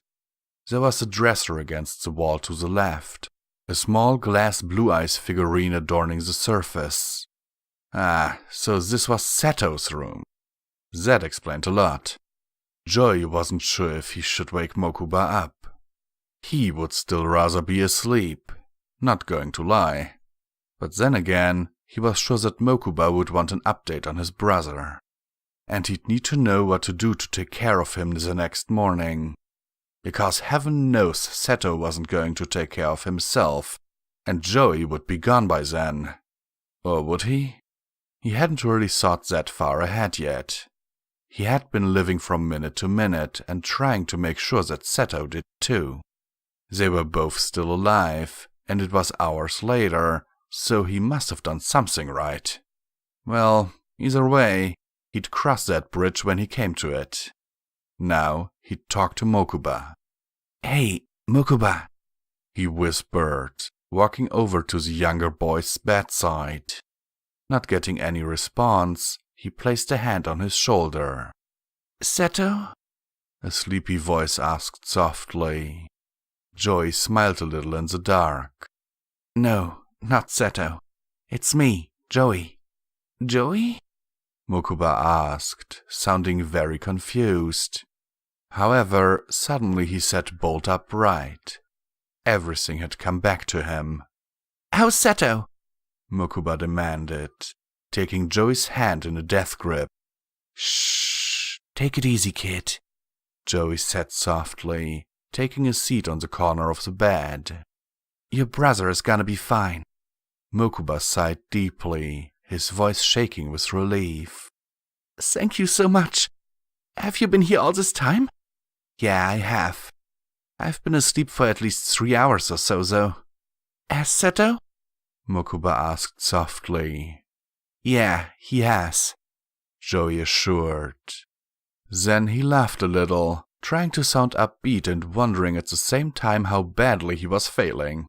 There was a dresser against the wall to the left, a small glass Blue Eyes figurine adorning the surface. Ah, so this was Seto's room. That explained a lot. Joey wasn't sure if he should wake Mokuba up. He would still rather be asleep, not going to lie. But then again, he was sure that Mokuba would want an update on his brother. And he'd need to know what to do to take care of him the next morning. Because heaven knows Seto wasn't going to take care of himself, and Joey would be gone by then. Or would he? He hadn't really thought that far ahead yet. He had been living from minute to minute and trying to make sure that Seto did too. They were both still alive, and it was hours later, so he must have done something right. Well, either way, he'd cross that bridge when he came to it. Now he'd talk to Mokuba. "Hey, Mokuba," he whispered, walking over to the younger boy's bedside. Not getting any response, he placed a hand on his shoulder. "Seto?" a sleepy voice asked softly. Joey smiled a little in the dark. "No, not Seto. It's me, Joey." "Joey?" Mokuba asked, sounding very confused. However, suddenly he sat bolt upright. Everything had come back to him. "How's Seto?" Mokuba demanded, taking Joey's hand in a death grip. "Shh, take it easy, kid," Joey said softly, taking a seat on the corner of the bed. "Your brother is gonna be fine." Mokuba sighed deeply, his voice shaking with relief. "Thank you so much. Have you been here all this time?" "Yeah, I have. I've been asleep for at least 3 hours or so, though." "Has Seto?" Mokuba asked softly. "Yeah, he has," Joey assured. Then he laughed a little, trying to sound upbeat and wondering at the same time how badly he was failing.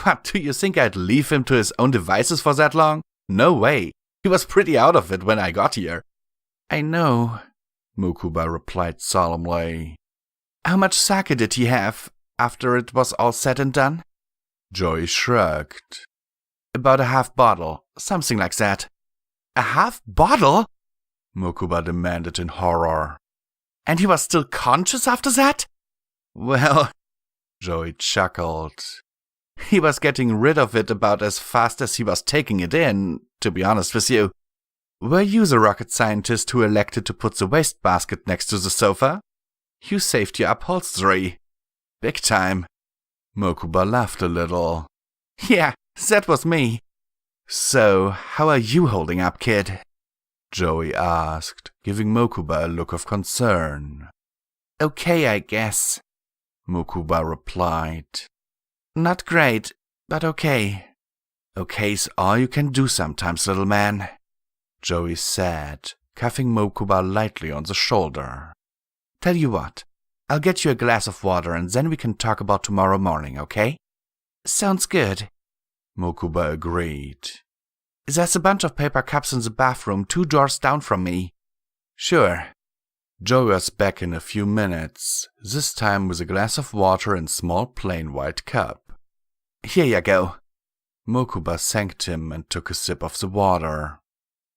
"What, do you think I'd leave him to his own devices for that long? No way. He was pretty out of it when I got here." "I know," Mokuba replied solemnly. "How much sake did he have after it was all said and done?" Joey shrugged. "About a half bottle, something like that." "A half bottle?" Mokuba demanded in horror. "And he was still conscious after that?" "Well," Joey chuckled, "he was getting rid of it about as fast as he was taking it in, to be honest with you. Were you the rocket scientist who elected to put the wastebasket next to the sofa? You saved your upholstery. Big time." Mokuba laughed a little. "Yeah, that was me." "So, how are you holding up, kid?" Joey asked, giving Mokuba a look of concern. "Okay, I guess," Mokuba replied. "Not great, but okay." "Okay's all you can do sometimes, little man," Joey said, cuffing Mokuba lightly on the shoulder. "Tell you what, I'll get you a glass of water and then we can talk about tomorrow morning, okay?" Sounds good, Mokuba agreed. There's a bunch of paper cups in the bathroom 2 doors down from me. Sure. Joey was back in a few minutes, this time with a glass of water in a small plain white cup. Here you go. Mokuba thanked him and took a sip of the water.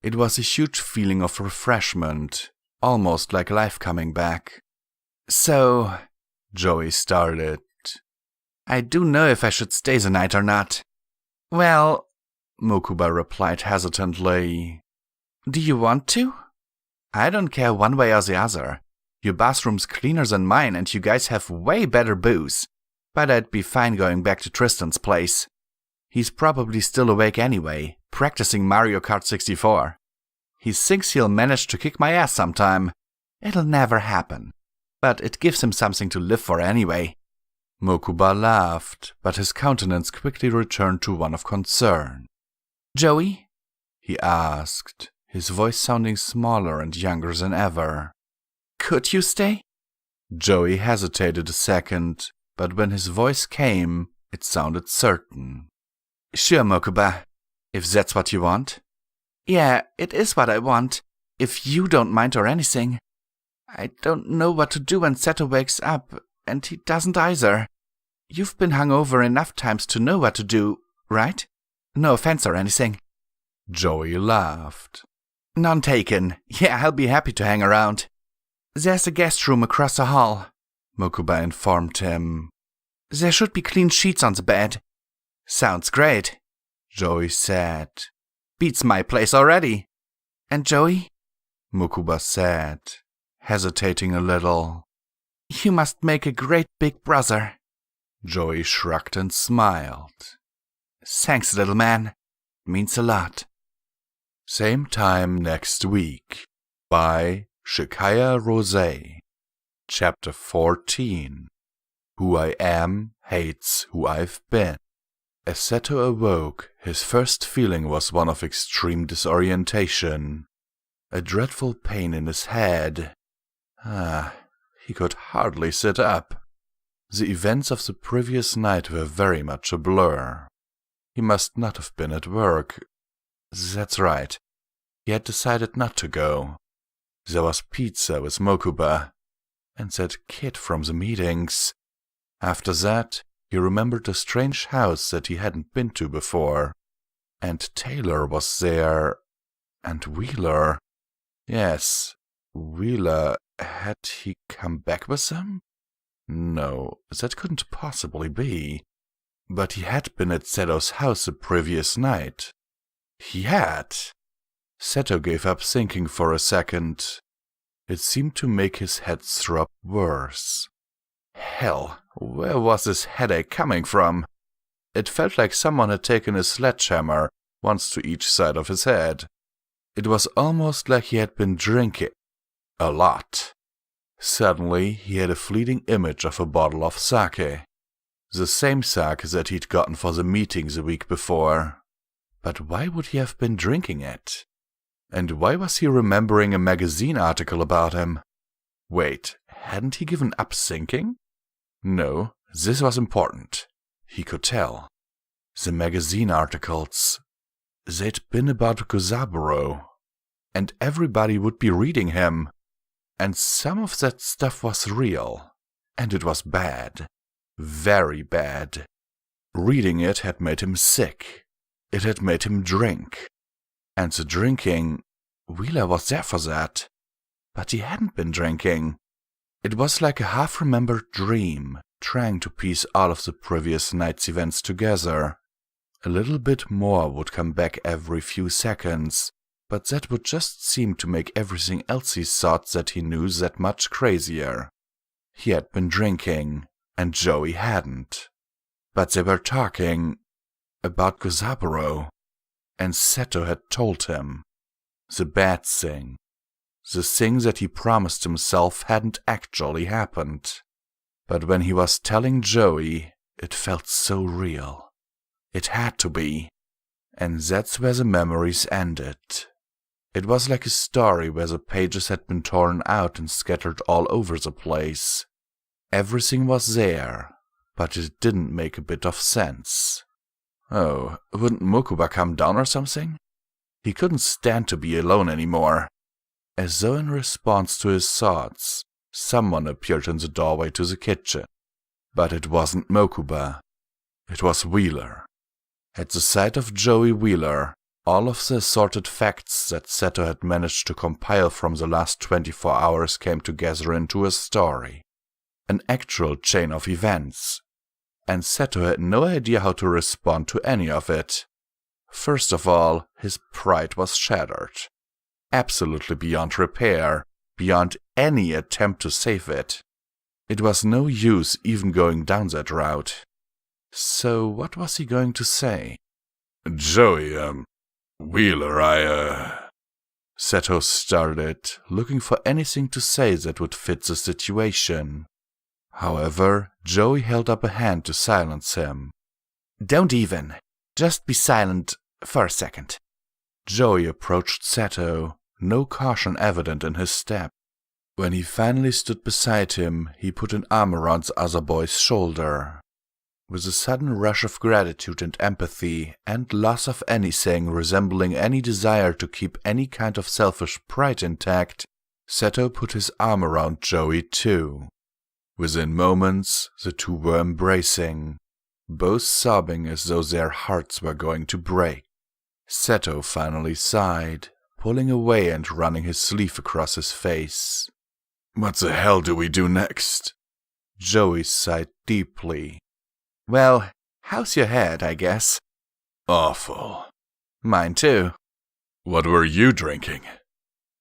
It was a huge feeling of refreshment, almost like life coming back. So, Joey started. I do know if I should stay the night or not. Well, Mokuba replied hesitantly. Do you want to? I don't care one way or the other. Your bathroom's cleaner than mine and you guys have way better booze. But I'd be fine going back to Tristan's place. He's probably still awake anyway, practicing Mario Kart 64. He thinks he'll manage to kick my ass sometime. It'll never happen. But it gives him something to live for anyway. Mokuba laughed, but his countenance quickly returned to one of concern. Joey? He asked, his voice sounding smaller and younger than ever. Could you stay? Joey hesitated a second, but when his voice came, it sounded certain. Sure, Mokuba, if that's what you want. Yeah, it is what I want, if you don't mind or anything. I don't know what to do when Seto wakes up, and he doesn't either. You've been hungover enough times to know what to do, right? No offense or anything. Joey laughed. None taken. Yeah, I'll be happy to hang around. There's a guest room across the hall, Mokuba informed him. There should be clean sheets on the bed. Sounds great, Joey said. Beats my place already. And Joey? Mokuba said, hesitating a little. You must make a great big brother. Joey shrugged and smiled. Thanks, little man. Means a lot. Same time next week. By Shekiah Rosay. Chapter 14. Who I Am Hates Who I've Been. As Seto awoke, his first feeling was one of extreme disorientation. A dreadful pain in his head. He could hardly sit up. The events of the previous night were very much a blur. He must not have been at work. That's right. He had decided not to go. There was pizza with Mokuba, and that kid from the meetings. After that, he remembered a strange house that he hadn't been to before. And Taylor was there. And Wheeler. Yes, Wheeler. Had he come back with them? No, that couldn't possibly be. But he had been at Seto's house the previous night. He had. Seto gave up thinking for a second. It seemed to make his head throb worse. Hell, where was this headache coming from? It felt like someone had taken a sledgehammer, once to each side of his head. It was almost like he had been drinking. A lot. Suddenly, he had a fleeting image of a bottle of sake. The same sake that he'd gotten for the meeting the week before. But why would he have been drinking it? And why was he remembering a magazine article about him? Wait, hadn't he given up thinking? No, this was important. He could tell. The magazine articles. They'd been about Gozaburo. And everybody would be reading him. And some of that stuff was real. And it was bad. Very bad. Reading it had made him sick. It had made him drink. And the drinking, Wheeler was there for that. But he hadn't been drinking. It was like a half-remembered dream, trying to piece all of the previous night's events together. A little bit more would come back every few seconds, but that would just seem to make everything else he thought that he knew that much crazier. He had been drinking, and Joey hadn't. But they were talking about Gozaburo, and Seto had told him. The bad thing. The thing that he promised himself hadn't actually happened. But when he was telling Joey, it felt so real. It had to be. And that's where the memories ended. It was like a story where the pages had been torn out and scattered all over the place. Everything was there, but it didn't make a bit of sense. Oh, wouldn't Mokuba come down or something? He couldn't stand to be alone anymore. As though in response to his thoughts, someone appeared in the doorway to the kitchen. But it wasn't Mokuba. It was Wheeler. At the sight of Joey Wheeler, all of the assorted facts that Seto had managed to compile from the last 24 hours came together into a story. An actual chain of events. And Seto had no idea how to respond to any of it. First of all, his pride was shattered. Absolutely beyond repair, beyond any attempt to save it. It was no use even going down that route. So what was he going to say? Joey, Wheeler, Seto started, looking for anything to say that would fit the situation. However, Joey held up a hand to silence him. Don't even. Just be silent for a second. Joey approached Seto, no caution evident in his step. When he finally stood beside him, he put an arm around the other boy's shoulder. With a sudden rush of gratitude and empathy, and loss of anything resembling any desire to keep any kind of selfish pride intact, Seto put his arm around Joey too. Within moments, the two were embracing, both sobbing as though their hearts were going to break. Seto finally sighed, pulling away and running his sleeve across his face. What the hell do we do next? Joey sighed deeply. Well, how's your head, I guess? Awful. Mine too. What were you drinking?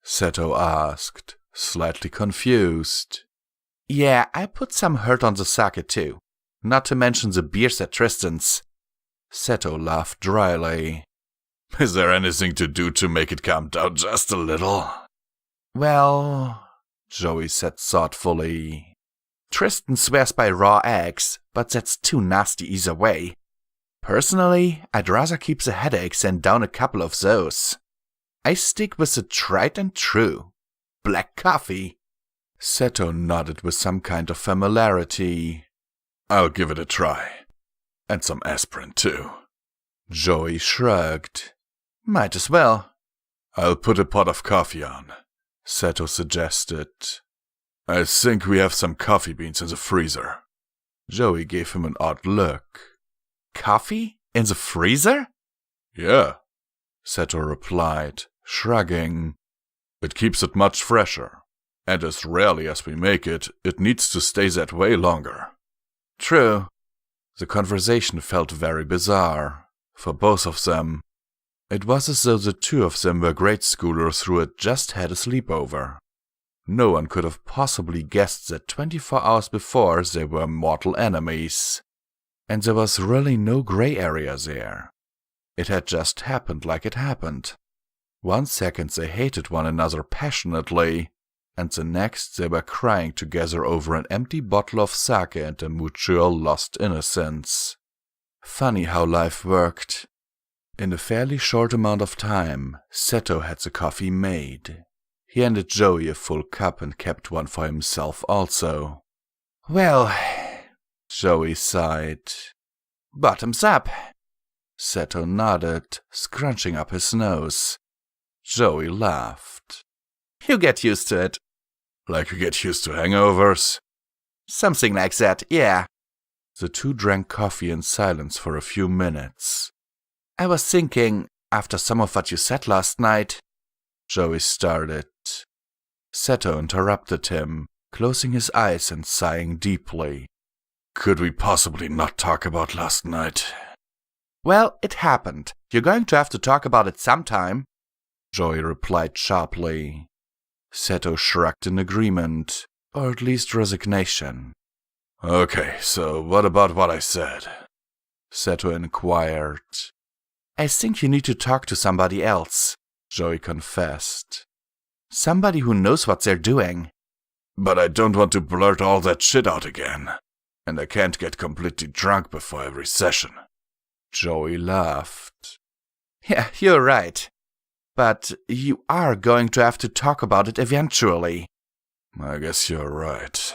Seto asked, slightly confused. Yeah, I put some hurt on the sake too. Not to mention the beers at Tristan's. Seto laughed dryly. Is there anything to do to make it calm down just a little? Well, Joey said thoughtfully. Tristan swears by raw eggs, but that's too nasty either way. Personally, I'd rather keep the headaches and down a couple of those. I stick with the tried and true. Black coffee. Seto nodded with some kind of familiarity. I'll give it a try. And some aspirin too. Joey shrugged. Might as well. I'll put a pot of coffee on, Seto suggested. I think we have some coffee beans in the freezer. Joey gave him an odd look. Coffee? In the freezer? Yeah, Seto replied, shrugging. It keeps it much fresher. And as rarely as we make it, it needs to stay that way longer. True. The conversation felt very bizarre, for both of them. It was as though the two of them were grade schoolers who had just had a sleepover. No one could have possibly guessed that 24 hours before they were mortal enemies. And there was really no gray area there. It had just happened like it happened. 1 second they hated one another passionately, and the next they were crying together over an empty bottle of sake and a mutual lost innocence. Funny how life worked. In a fairly short amount of time, Seto had the coffee made. He handed Joey a full cup and kept one for himself also. Well, Joey sighed. Bottoms up. Seto nodded, scrunching up his nose. Joey laughed. You get used to it. Like you get used to hangovers? Something like that, yeah. The two drank coffee in silence for a few minutes. I was thinking, after some of what you said last night, Joey started. Seto interrupted him, closing his eyes and sighing deeply. Could we possibly not talk about last night? Well, it happened. You're going to have to talk about it sometime, Joey replied sharply. Seto shrugged in agreement, or at least resignation. Okay, so what about what I said? Seto inquired. I think you need to talk to somebody else, Joey confessed. Somebody who knows what they're doing. But I don't want to blurt all that shit out again. And I can't get completely drunk before every session. Joey laughed. Yeah, you're right. But you are going to have to talk about it eventually. I guess you're right.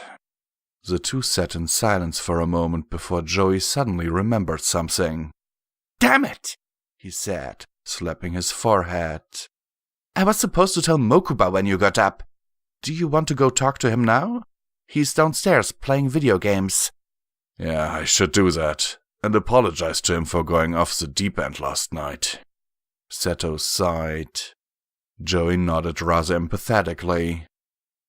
The two sat in silence for a moment before Joey suddenly remembered something. Damn it, he said, slapping his forehead. I was supposed to tell Mokuba when you got up. Do you want to go talk to him now? He's downstairs playing video games. Yeah, I should do that, and apologize to him for going off the deep end last night. Seto sighed. Joey nodded rather empathetically.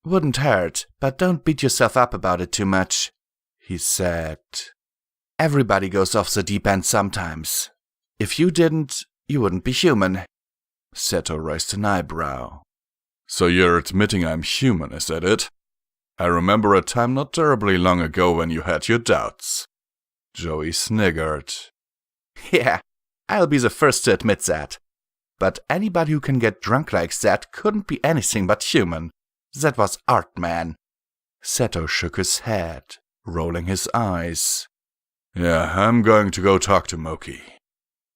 Wouldn't hurt, but don't beat yourself up about it too much, he said. Everybody goes off the deep end sometimes. If you didn't, you wouldn't be human. Seto raised an eyebrow. So you're admitting I'm human, is that it? I remember a time not terribly long ago when you had your doubts. Joey sniggered. Yeah, I'll be the first to admit that. But anybody who can get drunk like that couldn't be anything but human. That was art, man. Seto shook his head, rolling his eyes. Yeah, I'm going to go talk to Moki.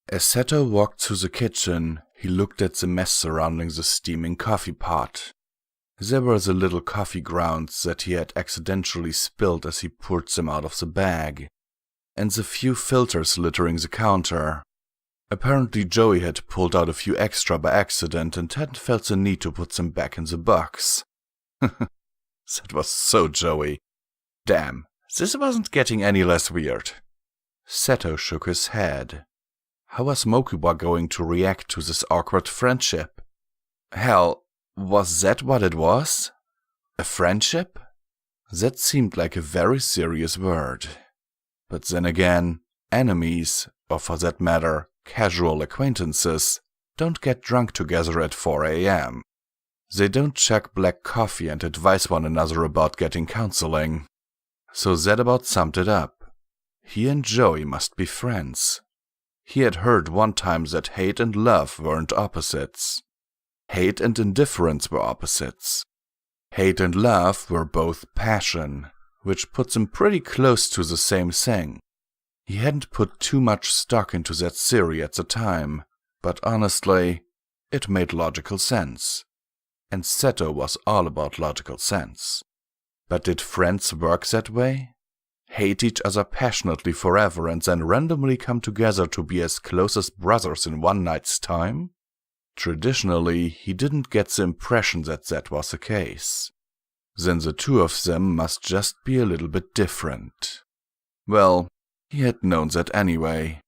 As Seto walked through the kitchen, he looked at the mess surrounding the steaming coffee pot. There were the little coffee grounds that he had accidentally spilled as he poured them out of the bag, and the few filters littering the counter. Apparently Joey had pulled out a few extra by accident and hadn't felt the need to put them back in the box. That was so Joey. Damn, this wasn't getting any less weird. Seto shook his head. How was Mokuba going to react to this awkward friendship? Hell, was that what it was? A friendship? That seemed like a very serious word. But then again, enemies, or for that matter, casual acquaintances, don't get drunk together at 4 a.m. They don't chug black coffee and advise one another about getting counseling. So that about summed it up. He and Joey must be friends. He had heard one time that hate and love weren't opposites. Hate and indifference were opposites. Hate and love were both passion, which puts him pretty close to the same thing. He hadn't put too much stock into that theory at the time, but honestly, it made logical sense. And Seto was all about logical sense. But did friends work that way? Hate each other passionately forever and then randomly come together to be as close as brothers in one night's time? Traditionally, he didn't get the impression that that was the case. Then the two of them must just be a little bit different. Well, he had known that anyway.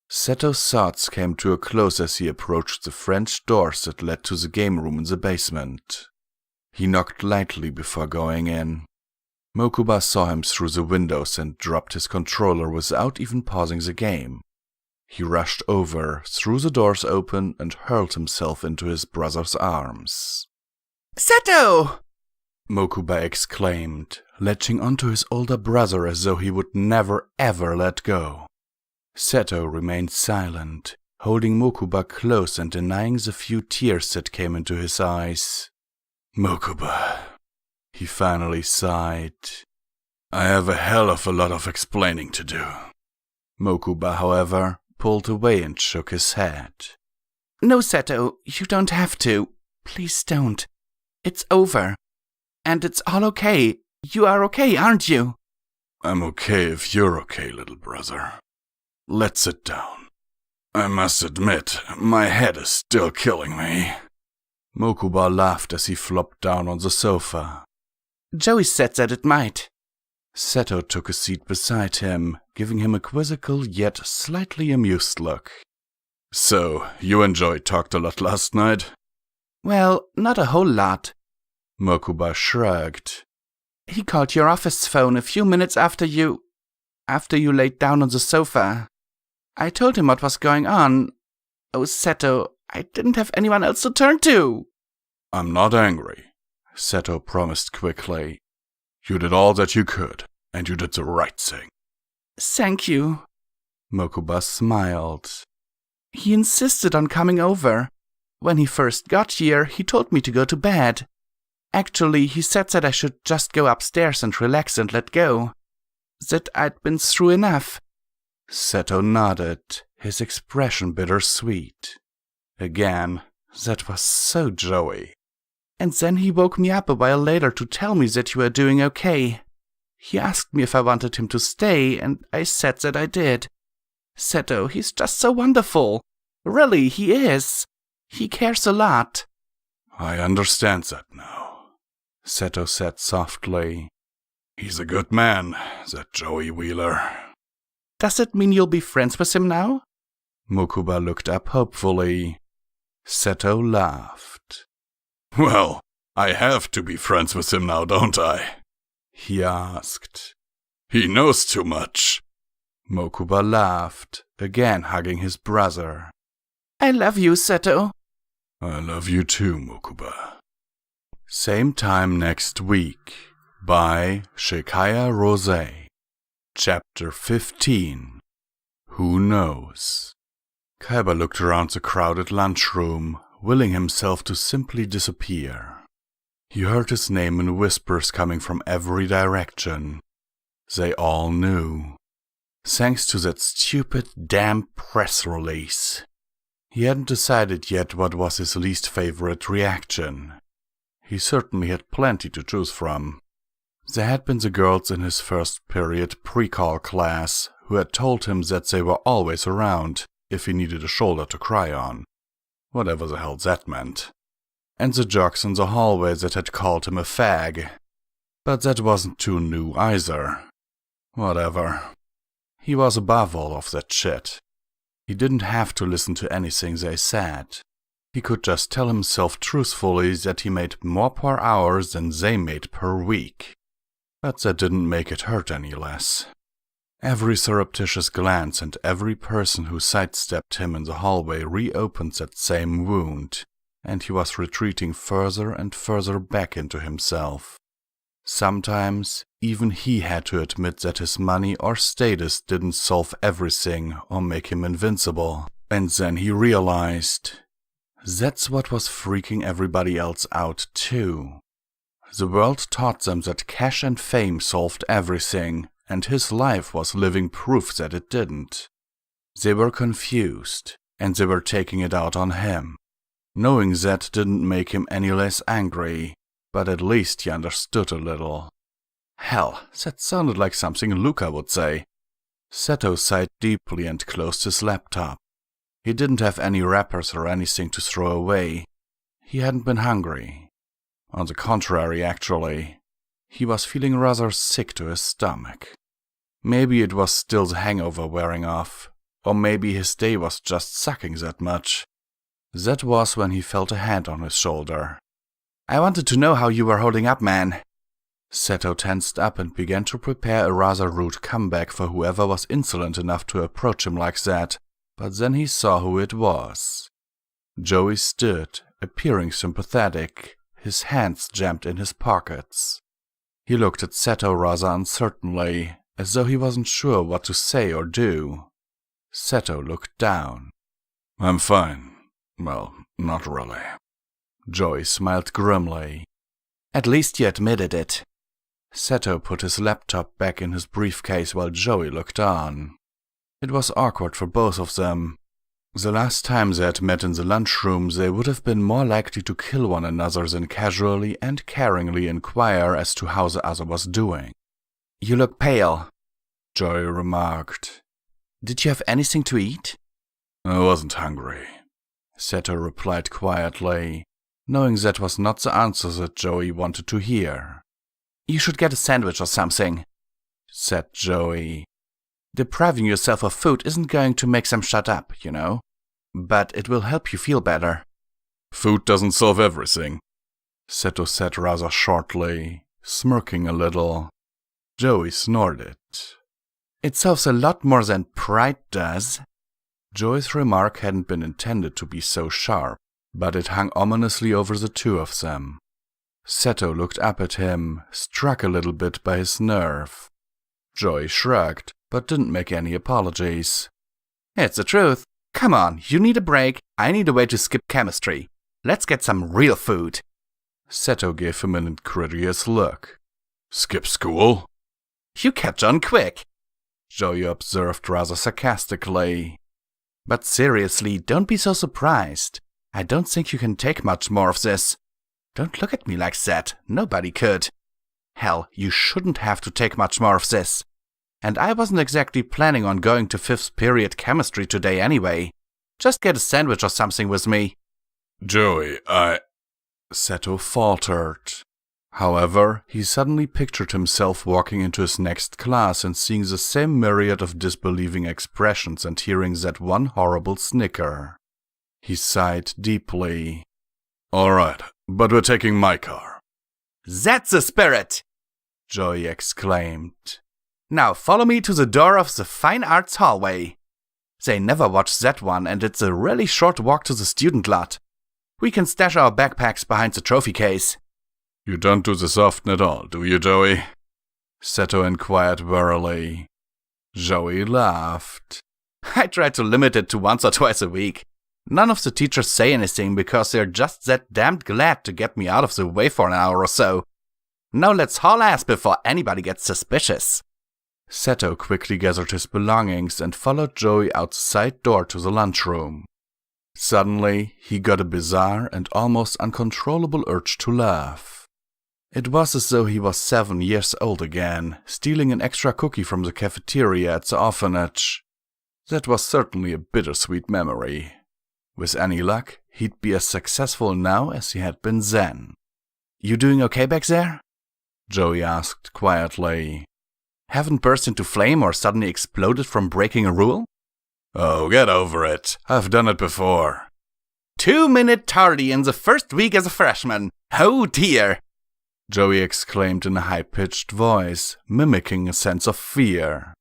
Seto's thoughts came to a close as he approached the French doors that led to the game room in the basement. He knocked lightly before going in. Mokuba saw him through the windows and dropped his controller without even pausing the game. He rushed over, threw the doors open, and hurled himself into his brother's arms. Seto! Mokuba exclaimed, latching onto his older brother as though he would never ever let go. Seto remained silent, holding Mokuba close and denying the few tears that came into his eyes. Mokuba, he finally sighed. I have a hell of a lot of explaining to do. Mokuba, however, pulled away and shook his head. No, Seto, you don't have to. Please don't. It's over. And it's all okay. You are okay, aren't you? I'm okay if you're okay, little brother. Let's sit down. I must admit, my head is still killing me. Mokuba laughed as he flopped down on the sofa. Joey said that it might. Seto took a seat beside him, giving him a quizzical yet slightly amused look. So, you enjoyed talked a lot last night? Well, not a whole lot. Mokuba shrugged. He called your office phone a few minutes after you laid down on the sofa. I told him what was going on. Oh, Seto, I didn't have anyone else to turn to. I'm not angry, Seto promised quickly. You did all that you could, and you did the right thing. Thank you. Mokuba smiled. He insisted on coming over. When he first got here, he told me to go to bed. Actually, he said that I should just go upstairs and relax and let go. That I'd been through enough. Seto nodded, his expression bittersweet. Again, that was so Joey. And then he woke me up a while later to tell me that you were doing okay. He asked me if I wanted him to stay, and I said that I did. Seto, he's just so wonderful. Really, he is. He cares a lot. I understand that now, Seto said softly. He's a good man, that Joey Wheeler. Does it mean you'll be friends with him now? Mokuba looked up hopefully. Seto laughed. Well, I have to be friends with him now, don't I? He asked. He knows too much. Mokuba laughed, again hugging his brother. I love you, Seto. I love you too, Mokuba. Same time next week, by Shekiah Rosay. Chapter 15. Who Knows? Kaiba looked around the crowded lunchroom, willing himself to simply disappear. He heard his name in whispers coming from every direction. They all knew. Thanks to that stupid damn press release. He hadn't decided yet what was his least favorite reaction. He certainly had plenty to choose from. There had been the girls in his first period pre-call class who had told him that they were always around if he needed a shoulder to cry on. Whatever the hell that meant. And the jocks in the hallway that had called him a fag. But that wasn't too new either. Whatever. He was above all of that shit. He didn't have to listen to anything they said. He could just tell himself truthfully that he made more per hour than they made per week. But that didn't make it hurt any less. Every surreptitious glance and every person who sidestepped him in the hallway reopened that same wound, and he was retreating further and further back into himself. Sometimes, even he had to admit that his money or status didn't solve everything or make him invincible. And then he realized that's what was freaking everybody else out too. The world taught them that cash and fame solved everything, and his life was living proof that it didn't. They were confused, and they were taking it out on him. Knowing that didn't make him any less angry, but at least he understood a little. Hell, that sounded like something Luca would say. Seto sighed deeply and closed his laptop. He didn't have any wrappers or anything to throw away. He hadn't been hungry. On the contrary, actually. He was feeling rather sick to his stomach. Maybe it was still the hangover wearing off, or maybe his day was just sucking that much. That was when he felt a hand on his shoulder. I wanted to know how you were holding up, man. Seto tensed up and began to prepare a rather rude comeback for whoever was insolent enough to approach him like that, but then he saw who it was. Joey stood, appearing sympathetic, his hands jammed in his pockets. He looked at Seto rather uncertainly, as though he wasn't sure what to say or do. Seto looked down. I'm fine. Well, not really. Joey smiled grimly. At least you admitted it. Seto put his laptop back in his briefcase while Joey looked on. It was awkward for both of them. The last time they had met in the lunchroom, they would have been more likely to kill one another than casually and caringly inquire as to how the other was doing. You look pale, Joey remarked. Did you have anything to eat? I wasn't hungry, Seto replied quietly, knowing that was not the answer that Joey wanted to hear. You should get a sandwich or something, said Joey. Depriving yourself of food isn't going to make them shut up, you know. But it will help you feel better. Food doesn't solve everything, Seto said rather shortly, smirking a little. Joey snorted. It solves a lot more than pride does. Joey's remark hadn't been intended to be so sharp, but it hung ominously over the two of them. Seto looked up at him, struck a little bit by his nerve. Joey shrugged, but didn't make any apologies. It's the truth. Come on, you need a break. I need a way to skip chemistry. Let's get some real food. Seto gave him an incredulous look. Skip school? You catch on quick, Joey observed rather sarcastically. But seriously, don't be so surprised. I don't think you can take much more of this. Don't look at me like that. Nobody could. Hell, you shouldn't have to take much more of this. And I wasn't exactly planning on going to 5th period chemistry today anyway. Just get a sandwich or something with me. Joey, Seto faltered. However, he suddenly pictured himself walking into his next class and seeing the same myriad of disbelieving expressions and hearing that one horrible snicker. He sighed deeply. Alright, but we're taking my car. That's the spirit! Joey exclaimed. Now follow me to the door of the Fine Arts hallway. They never watch that one, and it's a really short walk to the student lot. We can stash our backpacks behind the trophy case. You don't do this often at all, do you, Joey? Seto inquired wearily. Joey laughed. I try to limit it to once or twice a week. None of the teachers say anything because they're just that damned glad to get me out of the way for an hour or so. Now let's haul ass before anybody gets suspicious. Seto quickly gathered his belongings and followed Joey out the side door to the lunchroom. Suddenly, he got a bizarre and almost uncontrollable urge to laugh. It was as though he was 7 years old again, stealing an extra cookie from the cafeteria at the orphanage. That was certainly a bittersweet memory. With any luck, he'd be as successful now as he had been then. You doing okay back there? Joey asked quietly. Haven't burst into flame or suddenly exploded from breaking a rule? Oh, get over it. I've done it before. 2-minute tardy in the first week as a freshman. Oh dear! Joey exclaimed in a high-pitched voice, mimicking a sense of fear.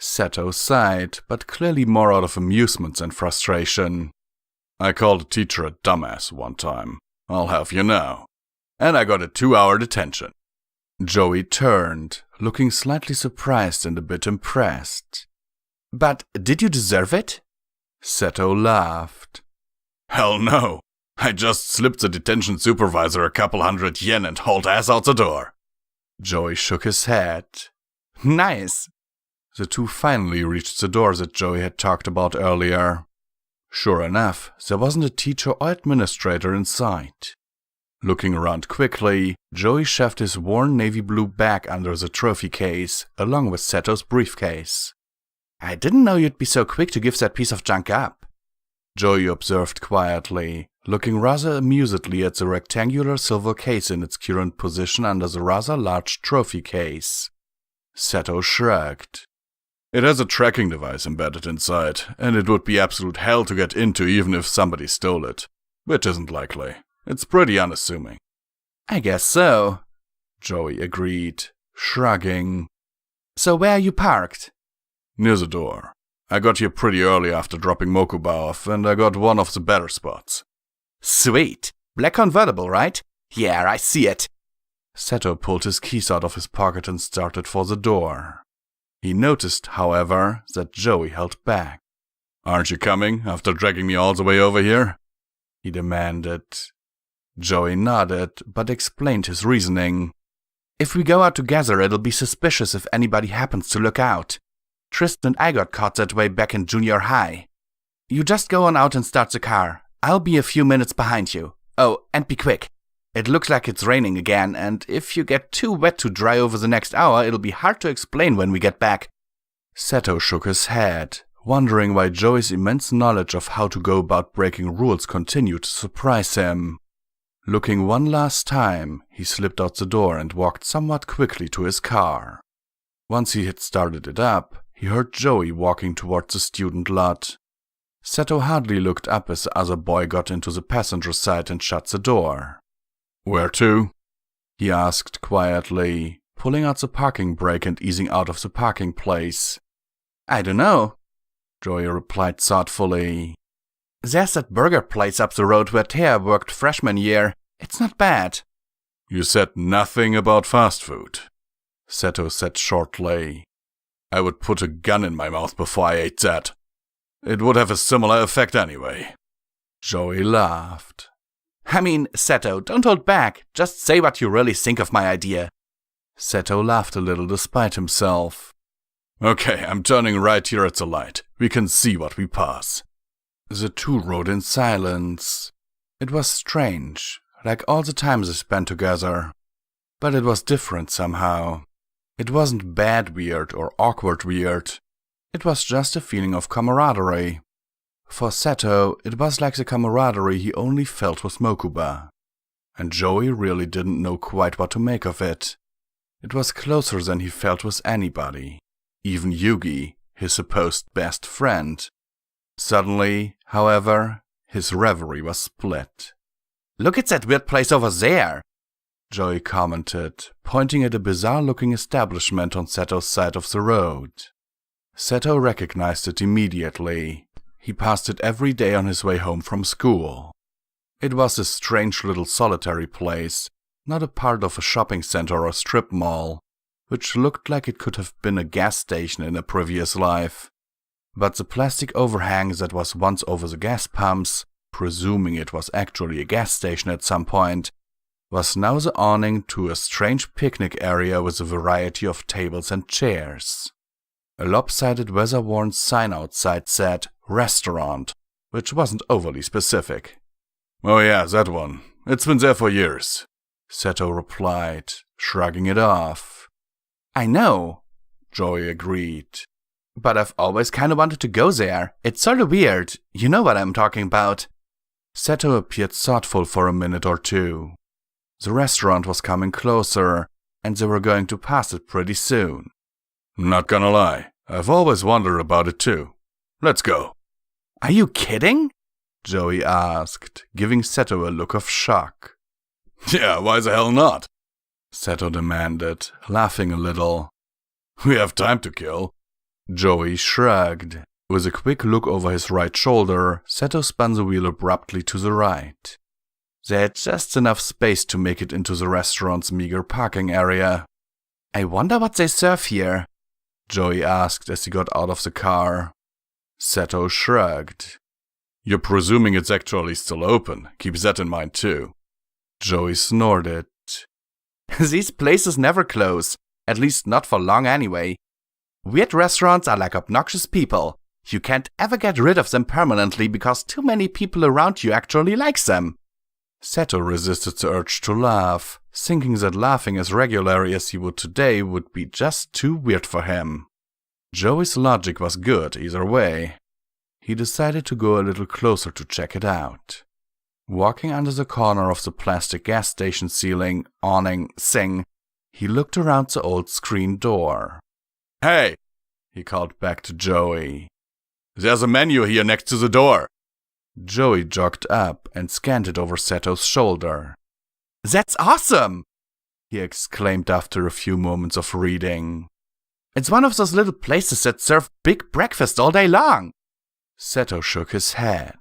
Seto sighed, but clearly more out of amusement than frustration. I called a teacher a dumbass one time. I'll have you know. And I got a 2-hour detention. Joey turned, looking slightly surprised and a bit impressed. But did you deserve it? Seto laughed. Hell no. I just slipped the detention supervisor a couple $100 and hauled ass out the door. Joey shook his head. Nice. The two finally reached the door that Joey had talked about earlier. Sure enough, there wasn't a teacher or administrator in sight. Looking around quickly, Joey shoved his worn navy blue bag under the trophy case, along with Seto's briefcase. I didn't know you'd be so quick to give that piece of junk up, Joey observed quietly, looking rather amusedly at the rectangular silver case in its current position under the rather large trophy case. Seto shrugged. It has a tracking device embedded inside, and it would be absolute hell to get into even if somebody stole it. Which isn't likely. It's pretty unassuming. I guess so, Joey agreed, shrugging. So where are you parked? Near the door. I got here pretty early after dropping Mokuba off, and I got one of the better spots. Sweet. Black convertible, right? Yeah, I see it. Seto pulled his keys out of his pocket and started for the door. He noticed, however, that Joey held back. Aren't you coming, after dragging me all the way over here? He demanded. Joey nodded, but explained his reasoning. If we go out together, it'll be suspicious if anybody happens to look out. Tristan and I got caught that way back in junior high. You just go on out and start the car. I'll be a few minutes behind you. Oh, and be quick. It looks like it's raining again, and if you get too wet to dry over the next hour, it'll be hard to explain when we get back. Seto shook his head, wondering why Joey's immense knowledge of how to go about breaking rules continued to surprise him. Looking one last time, he slipped out the door and walked somewhat quickly to his car. Once he had started it up, he heard Joey walking towards the student lot. Seto hardly looked up as the other boy got into the passenger side and shut the door. Where to? He asked quietly, pulling out the parking brake and easing out of the parking place. I don't know, Joey replied thoughtfully. There's that burger place up the road where Thea worked freshman year. It's not bad. You said nothing about fast food, Seto said shortly. I would put a gun in my mouth before I ate that. It would have a similar effect anyway. Joey laughed. I mean, Seto, don't hold back. Just say what you really think of my idea. Seto laughed a little despite himself. Okay, I'm turning right here at the light. We can see what we pass. The two rode in silence. It was strange, like all the time they spent together. But it was different somehow. It wasn't bad weird or awkward weird. It was just a feeling of camaraderie. For Seto, it was like the camaraderie he only felt with Mokuba. And Joey really didn't know quite what to make of it. It was closer than he felt with anybody, even Yugi, his supposed best friend. Suddenly, however, his reverie was split. "Look at that weird place over there," Joey commented, pointing at a bizarre-looking establishment on Seto's side of the road. Seto recognized it immediately. He passed it every day on his way home from school. It was a strange little solitary place, not a part of a shopping center or strip mall, which looked like it could have been a gas station in a previous life. But the plastic overhang that was once over the gas pumps, presuming it was actually a gas station at some point, was now the awning to a strange picnic area with a variety of tables and chairs. A lopsided weather-worn sign outside said "Restaurant," which wasn't overly specific. "Oh yeah, that one. It's been there for years," Seto replied, shrugging it off. "I know," Joey agreed. "But I've always kinda wanted to go there. It's sorta weird. You know what I'm talking about." Seto appeared thoughtful for a minute or two. The restaurant was coming closer, and they were going to pass it pretty soon. "Not gonna lie, I've always wondered about it too. Let's go." "Are you kidding?" Joey asked, giving Seto a look of shock. "Yeah, why the hell not?" Seto demanded, laughing a little. "We have time to kill." Joey shrugged. With a quick look over his right shoulder, Seto spun the wheel abruptly to the right. They had just enough space to make it into the restaurant's meager parking area. "I wonder what they serve here," Joey asked as he got out of the car. Seto shrugged. "You're presuming it's actually still open. Keep that in mind too." Joey snorted. "These places never close, at least not for long anyway. Weird restaurants are like obnoxious people. You can't ever get rid of them permanently because too many people around you actually like them." Seto resisted the urge to laugh, thinking that laughing as regularly as he would today would be just too weird for him. Joey's logic was good either way. He decided to go a little closer to check it out. Walking under the corner of the plastic gas station ceiling awning thing, he looked around the old screen door. "Hey!" he called back to Joey. "There's a menu here next to the door." Joey jogged up and scanned it over Seto's shoulder. "That's awesome!" he exclaimed after a few moments of reading. "It's one of those little places that serve big breakfast all day long." Seto shook his head.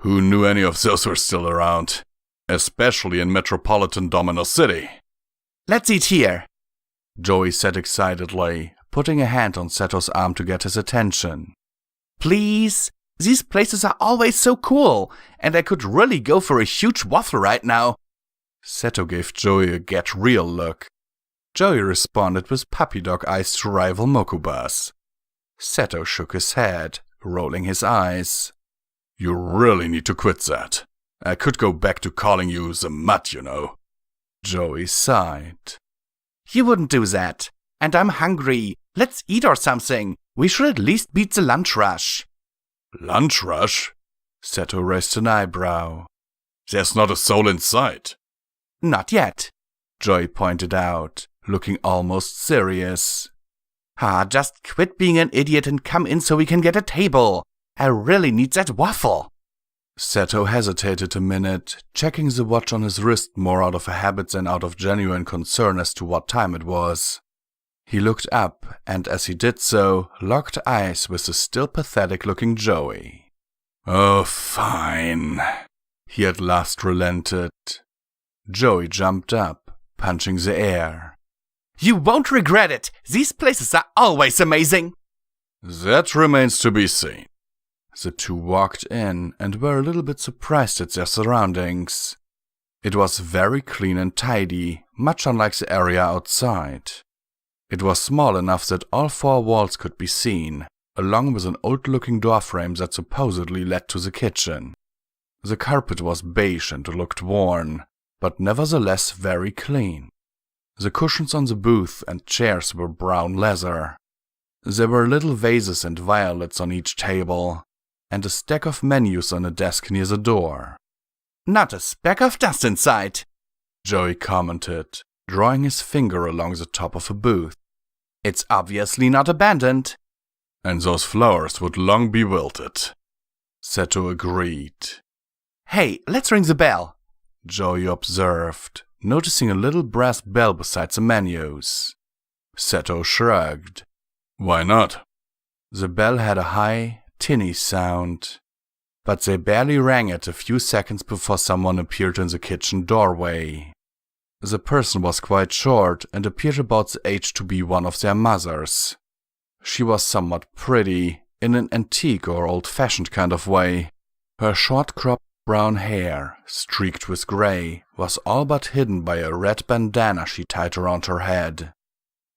"Who knew any of those were still around? Especially in metropolitan Domino City." "Let's eat here," Joey said excitedly, putting a hand on Seto's arm to get his attention. "Please? These places are always so cool, and I could really go for a huge waffle right now." Seto gave Joey a get-real look. Joey responded with puppy dog eyes to rival Mokuba's. Seto shook his head, rolling his eyes. "You really need to quit that. I could go back to calling you the Mutt, you know." Joey sighed. "You wouldn't do that. And I'm hungry. Let's eat or something. We should at least beat the lunch rush." "Lunch rush?" Seto raised an eyebrow. "There's not a soul in sight." "Not yet," Joey pointed out, looking almost serious. Just quit being an idiot and come in so we can get a table. I really need that waffle." Seto hesitated a minute, checking the watch on his wrist more out of a habit than out of genuine concern as to what time it was. He looked up, and as he did so, locked eyes with the still pathetic-looking Joey. "Oh, fine," he at last relented. Joey jumped up, punching the air. "You won't regret it! These places are always amazing!" "That remains to be seen." The two walked in and were a little bit surprised at their surroundings. It was very clean and tidy, much unlike the area outside. It was small enough that all four walls could be seen, along with an old-looking doorframe that supposedly led to the kitchen. The carpet was beige and looked worn, but nevertheless very clean. The cushions on the booth and chairs were brown leather. There were little vases and violets on each table, and a stack of menus on a desk near the door. "Not a speck of dust in sight," Joey commented, drawing his finger along the top of a booth. "It's obviously not abandoned." "And those flowers would long be wilted," Seto agreed. "Hey, let's ring the bell," Joey observed, noticing a little brass bell beside the menus. Seto shrugged. "Why not?" The bell had a high, tinny sound, but they barely rang it a few seconds before someone appeared in the kitchen doorway. The person was quite short and appeared about the age to be one of their mothers. She was somewhat pretty, in an antique or old-fashioned kind of way. Her short cropped brown hair, streaked with gray, was all but hidden by a red bandana she tied around her head.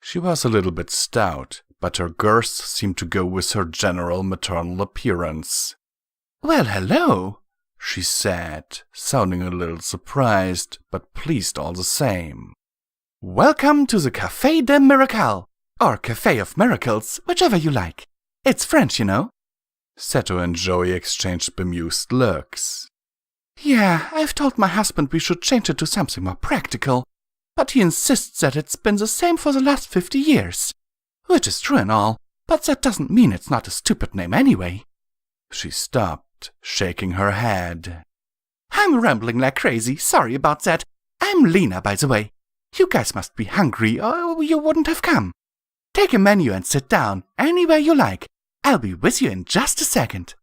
She was a little bit stout, but her girth seemed to go with her general maternal appearance. "Well, hello," she said, sounding a little surprised, but pleased all the same. "Welcome to the Café des Miracles, or Café of Miracles, whichever you like. It's French, you know." Seto and Joey exchanged bemused looks. "Yeah, I've told my husband we should change it to something more practical, but he insists that it's been the same for the last 50 years. Which is true and all, but that doesn't mean it's not a stupid name anyway." She stopped, shaking her head. "I'm rambling like crazy, sorry about that. I'm Lena, by the way. You guys must be hungry, or you wouldn't have come. Take a menu and sit down, anywhere you like. I'll be with you in just a second."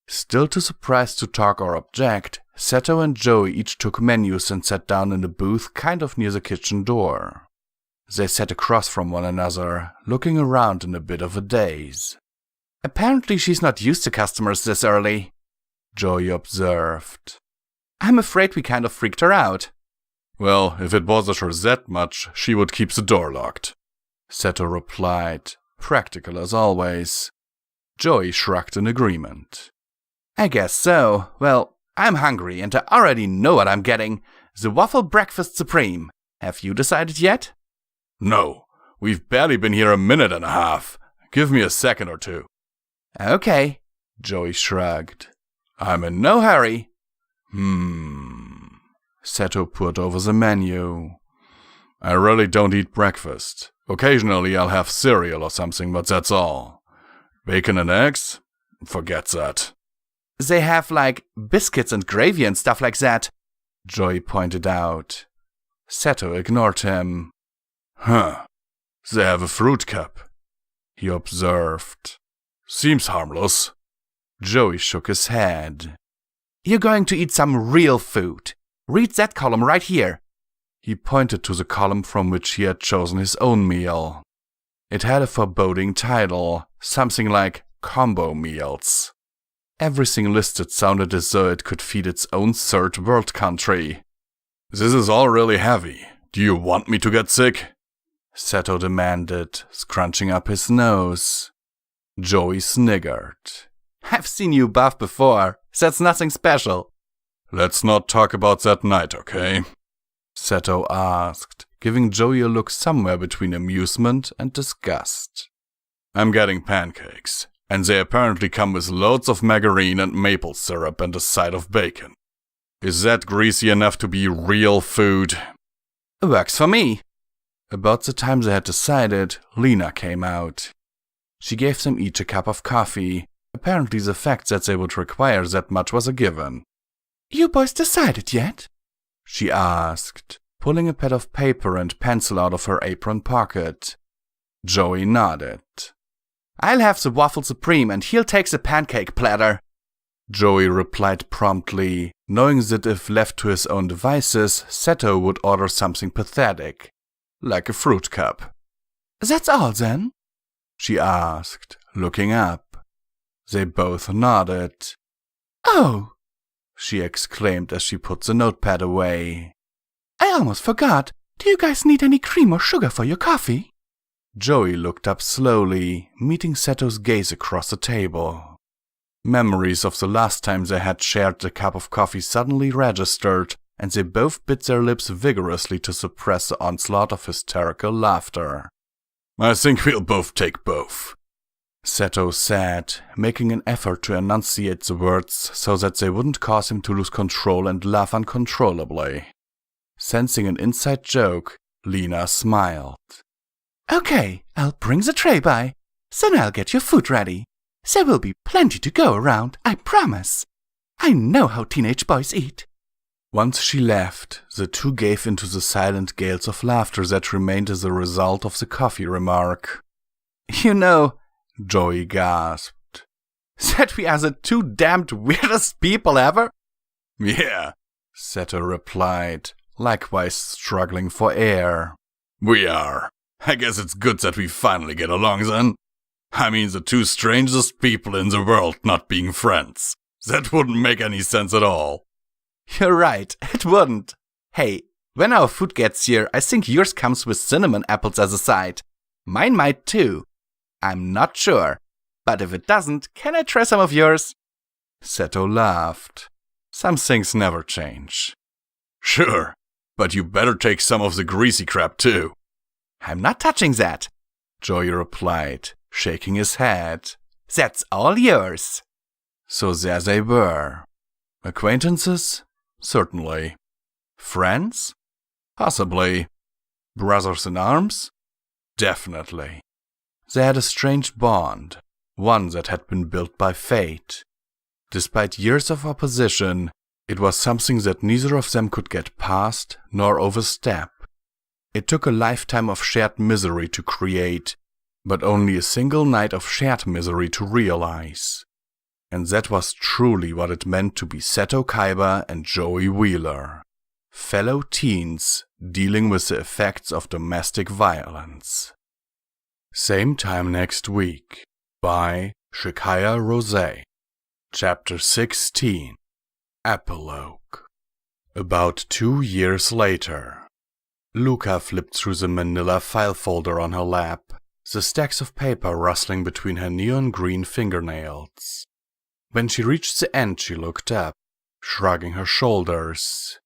Still too surprised to talk or object, Seto and Joey each took menus and sat down in a booth kind of near the kitchen door. They sat across from one another, looking around in a bit of a daze. "Apparently she's not used to customers this early," Joey observed. "I'm afraid we kind of freaked her out." "Well, if it bothers her that much, she would keep the door locked," Seto replied, practical as always. Joey shrugged in agreement. "I guess so. Well, I'm hungry and I already know what I'm getting. The Waffle Breakfast Supreme. Have you decided yet?" "No, we've barely been here a minute and a half. Give me a second or two." "Okay," Joey shrugged. "I'm in no hurry." Seto put over the menu. "I really don't eat breakfast. Occasionally I'll have cereal or something, but that's all. Bacon and eggs? Forget that." "They have, like, biscuits and gravy and stuff like that," Joey pointed out. Seto ignored him. "Huh. They have a fruit cup," he observed. "Seems harmless." Joey shook his head. "You're going to eat some real food. Read that column right here." He pointed to the column from which he had chosen his own meal. It had a foreboding title, something like Combo Meals. Everything listed sounded as though it could feed its own third world country. "This is all really heavy. Do you want me to get sick?" Seto demanded, scrunching up his nose. Joey sniggered. "I've seen you buff before. That's nothing special." "Let's not talk about that night, okay?" Seto asked, giving Joey a look somewhere between amusement and disgust. "I'm getting pancakes, and they apparently come with loads of margarine and maple syrup and a side of bacon. Is that greasy enough to be real food?" "Works for me." About the time they had decided, Lena came out. She gave them each a cup of coffee. Apparently the fact that they would require that much was a given. "You boys decided yet?" she asked, pulling a pad of paper and pencil out of her apron pocket. Joey nodded. "I'll have the Waffle Supreme and he'll take the pancake platter." Joey replied promptly, knowing that if left to his own devices, Seto would order something pathetic, like a fruit cup. "That's all then?" she asked, looking up. They both nodded. "Oh!" she exclaimed as she put the notepad away. "I almost forgot. Do you guys need any cream or sugar for your coffee?" Joey looked up slowly, meeting Seto's gaze across the table. Memories of the last time they had shared a cup of coffee suddenly registered, and they both bit their lips vigorously to suppress the onslaught of hysterical laughter. I think we'll both take both, Seto said, making an effort to enunciate the words so that they wouldn't cause him to lose control and laugh uncontrollably. Sensing an inside joke, Lena smiled. Okay, I'll bring the tray by. Then I'll get your food ready. There will be plenty to go around, I promise. I know how teenage boys eat. Once she left, the two gave into the silent gales of laughter that remained as a result of the coffee remark. You know, Joey gasped, that we are the two damned weirdest people ever? Yeah, Seto replied, likewise struggling for air. We are. I guess it's good that we finally get along then. I mean, the two strangest people in the world not being friends. That wouldn't make any sense at all. You're right, it wouldn't. Hey, when our food gets here, I think yours comes with cinnamon apples as a side. Mine might too. I'm not sure, but if it doesn't, can I try some of yours? Seto laughed. Some things never change. Sure, but you better take some of the greasy crap too. I'm not touching that, Joey replied, shaking his head. That's all yours. So there they were. Acquaintances? Certainly. Friends? Possibly. Brothers in arms? Definitely. They had a strange bond, one that had been built by fate. Despite years of opposition, it was something that neither of them could get past nor overstep. It took a lifetime of shared misery to create, but only a single night of shared misery to realize. And that was truly what it meant to be Seto Kaiba and Joey Wheeler, fellow teens dealing with the effects of domestic violence. Same time next week, by Shekiah Rosay. Chapter 16, Epilogue. About 2 years later, Luca flipped through the manila file folder on her lap, the stacks of paper rustling between her neon green fingernails. When she reached the end, she looked up, shrugging her shoulders.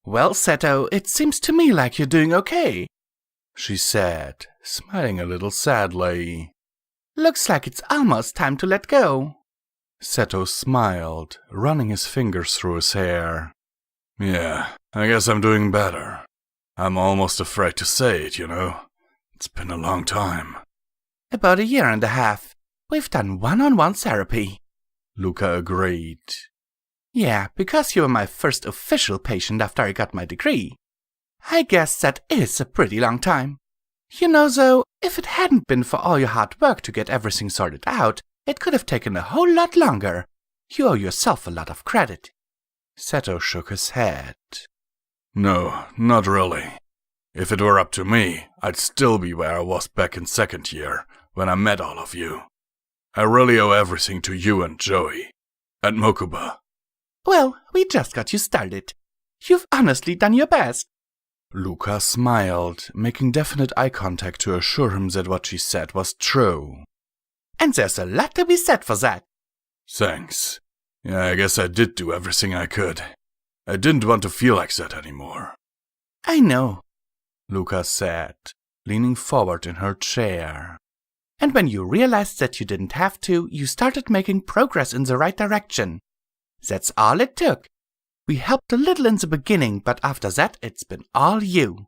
Well, Seto, it seems to me like you're doing okay, she said, smiling a little sadly. Looks like it's almost time to let go. Seto smiled, running his fingers through his hair. Yeah, I guess I'm doing better. I'm almost afraid to say it, you know. It's been a long time. About 1.5 years. We've done one-on-one therapy, Luca agreed. Yeah, because you were my first official patient after I got my degree. I guess that is a pretty long time. You know, though, if it hadn't been for all your hard work to get everything sorted out, it could have taken a whole lot longer. You owe yourself a lot of credit. Seto shook his head. No, not really. If it were up to me, I'd still be where I was back in second year, when I met all of you. I really owe everything to you and Joey. And Mokuba. Well, we just got you started. You've honestly done your best. Luca smiled, making definite eye contact to assure him that what she said was true. And there's a lot to be said for that. Thanks. Yeah, I guess I did do everything I could. I didn't want to feel like that anymore. I know, Luca said, leaning forward in her chair. And when you realized that you didn't have to, you started making progress in the right direction. That's all it took. We helped a little in the beginning, but after that, it's been all you.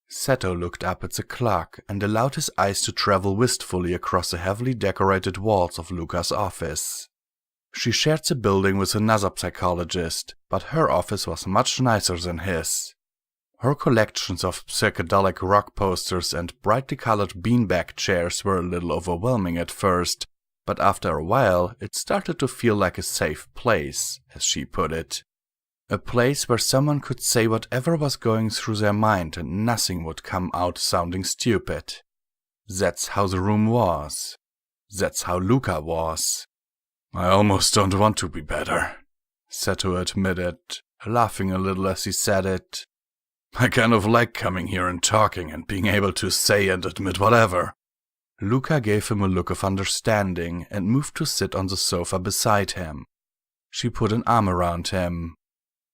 Seto looked up at the clock and allowed his eyes to travel wistfully across the heavily decorated walls of Luca's office. She shared the building with another psychologist, but her office was much nicer than his. Her collections of psychedelic rock posters and brightly colored beanbag chairs were a little overwhelming at first, but after a while it started to feel like a safe place, as she put it. A place where someone could say whatever was going through their mind and nothing would come out sounding stupid. That's how the room was. That's how Luca was. I almost don't want to be better, Seto admitted, laughing a little as he said it. I kind of like coming here and talking and being able to say and admit whatever. Luca gave him a look of understanding and moved to sit on the sofa beside him. She put an arm around him.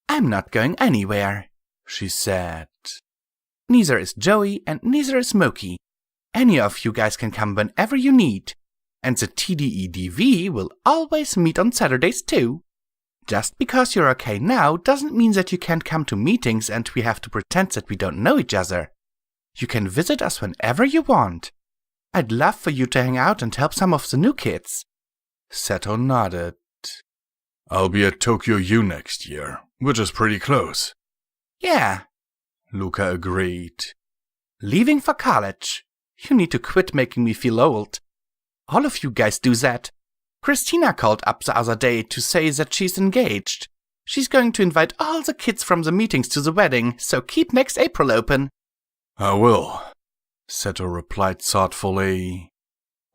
I'm not going anywhere, she said. Neither is Joey and neither is Moki. Any of you guys can come whenever you need. And the TDEDV will always meet on Saturdays too. Just because you're okay now doesn't mean that you can't come to meetings and we have to pretend that we don't know each other. You can visit us whenever you want. I'd love for you to hang out and help some of the new kids. Seto nodded. I'll be at Tokyo U next year, which is pretty close. Yeah, Luca agreed. Leaving for college. You need to quit making me feel old. All of you guys do that. Christina called up the other day to say that she's engaged. She's going to invite all the kids from the meetings to the wedding, so keep next April open. I will, Seto replied thoughtfully.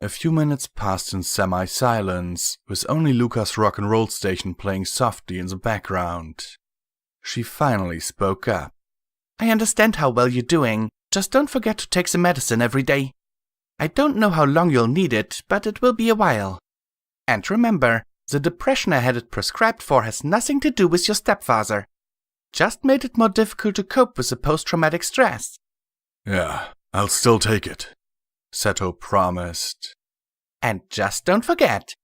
A few minutes passed in semi-silence, with only Luca's rock and roll station playing softly in the background. She finally spoke up. I understand how well you're doing. Just don't forget to take the medicine every day. I don't know how long you'll need it, but it will be a while. And remember, the depression I had it prescribed for has nothing to do with your stepfather. Just made it more difficult to cope with the post-traumatic stress. Yeah, I'll still take it, Seto promised. And just don't forget,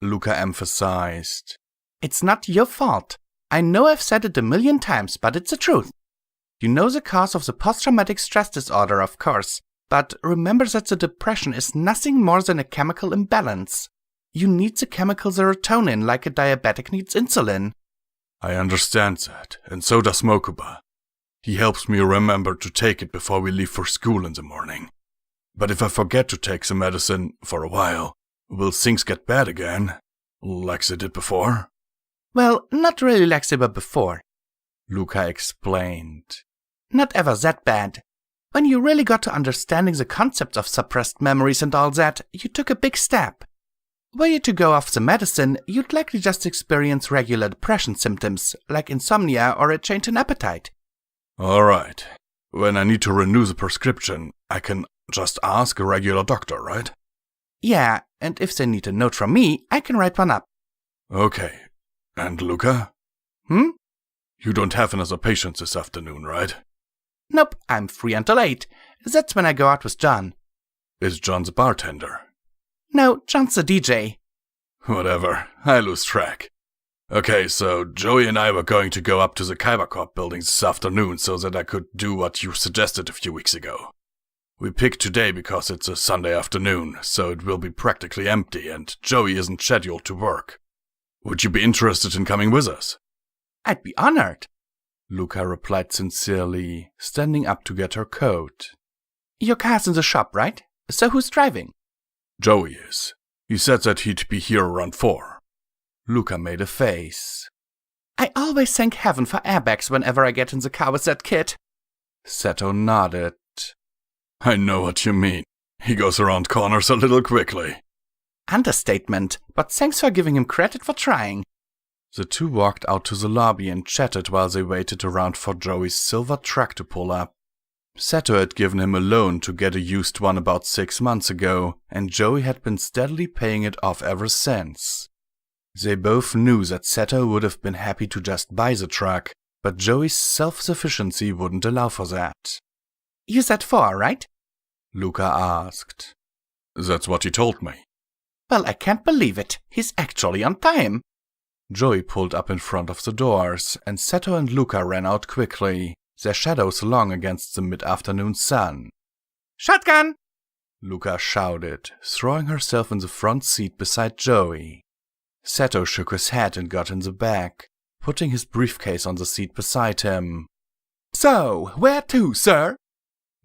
Luca emphasized. It's not your fault. I know I've said it 1,000,000 times, but it's the truth. You know the cause of the post-traumatic stress disorder, of course, but remember that the depression is nothing more than a chemical imbalance. You need the chemical serotonin like a diabetic needs insulin. I understand that, and so does Mokuba. He helps me remember to take it before we leave for school in the morning. But if I forget to take the medicine for a while, will things get bad again, like they did before? Well, not really like they were before, Luca explained. Not ever that bad. When you really got to understanding the concepts of suppressed memories and all that, you took a big step. Were you to go off the medicine, you'd likely just experience regular depression symptoms, like insomnia or a change in appetite. All right. When I need to renew the prescription, I can just ask a regular doctor, right? Yeah, and if they need a note from me, I can write one up. Okay. And Luca? Hmm? You don't have another patient this afternoon, right? Nope, I'm free until 8. That's when I go out with John. Is John the bartender? No, John's the DJ. Whatever, I lose track. Okay, so Joey and I were going to go up to the Kaiba building this afternoon so that I could do what you suggested a few weeks ago. We picked today because it's a Sunday afternoon, so it will be practically empty and Joey isn't scheduled to work. Would you be interested in coming with us? I'd be honored, Luca replied sincerely, standing up to get her coat. Your car's in the shop, right? So who's driving? Joey is. He said that he'd be here around 4. Luca made a face. I always thank heaven for airbags whenever I get in the car with that kid. Seto nodded. I know what you mean. He goes around corners a little quickly. Understatement, but thanks for giving him credit for trying. The two walked out to the lobby and chatted while they waited around for Joey's silver truck to pull up. Seto had given him a loan to get a used one about 6 months ago, and Joey had been steadily paying it off ever since. They both knew that Seto would have been happy to just buy the truck, but Joey's self-sufficiency wouldn't allow for that. You said 4, right? Luca asked. That's what he told me. Well, I can't believe it. He's actually on time. Joey pulled up in front of the doors, and Seto and Luca ran out quickly, their shadows long against the mid-afternoon sun. Shotgun! Luca shouted, throwing herself in the front seat beside Joey. Seto shook his head and got in the back, putting his briefcase on the seat beside him. So, where to, sir?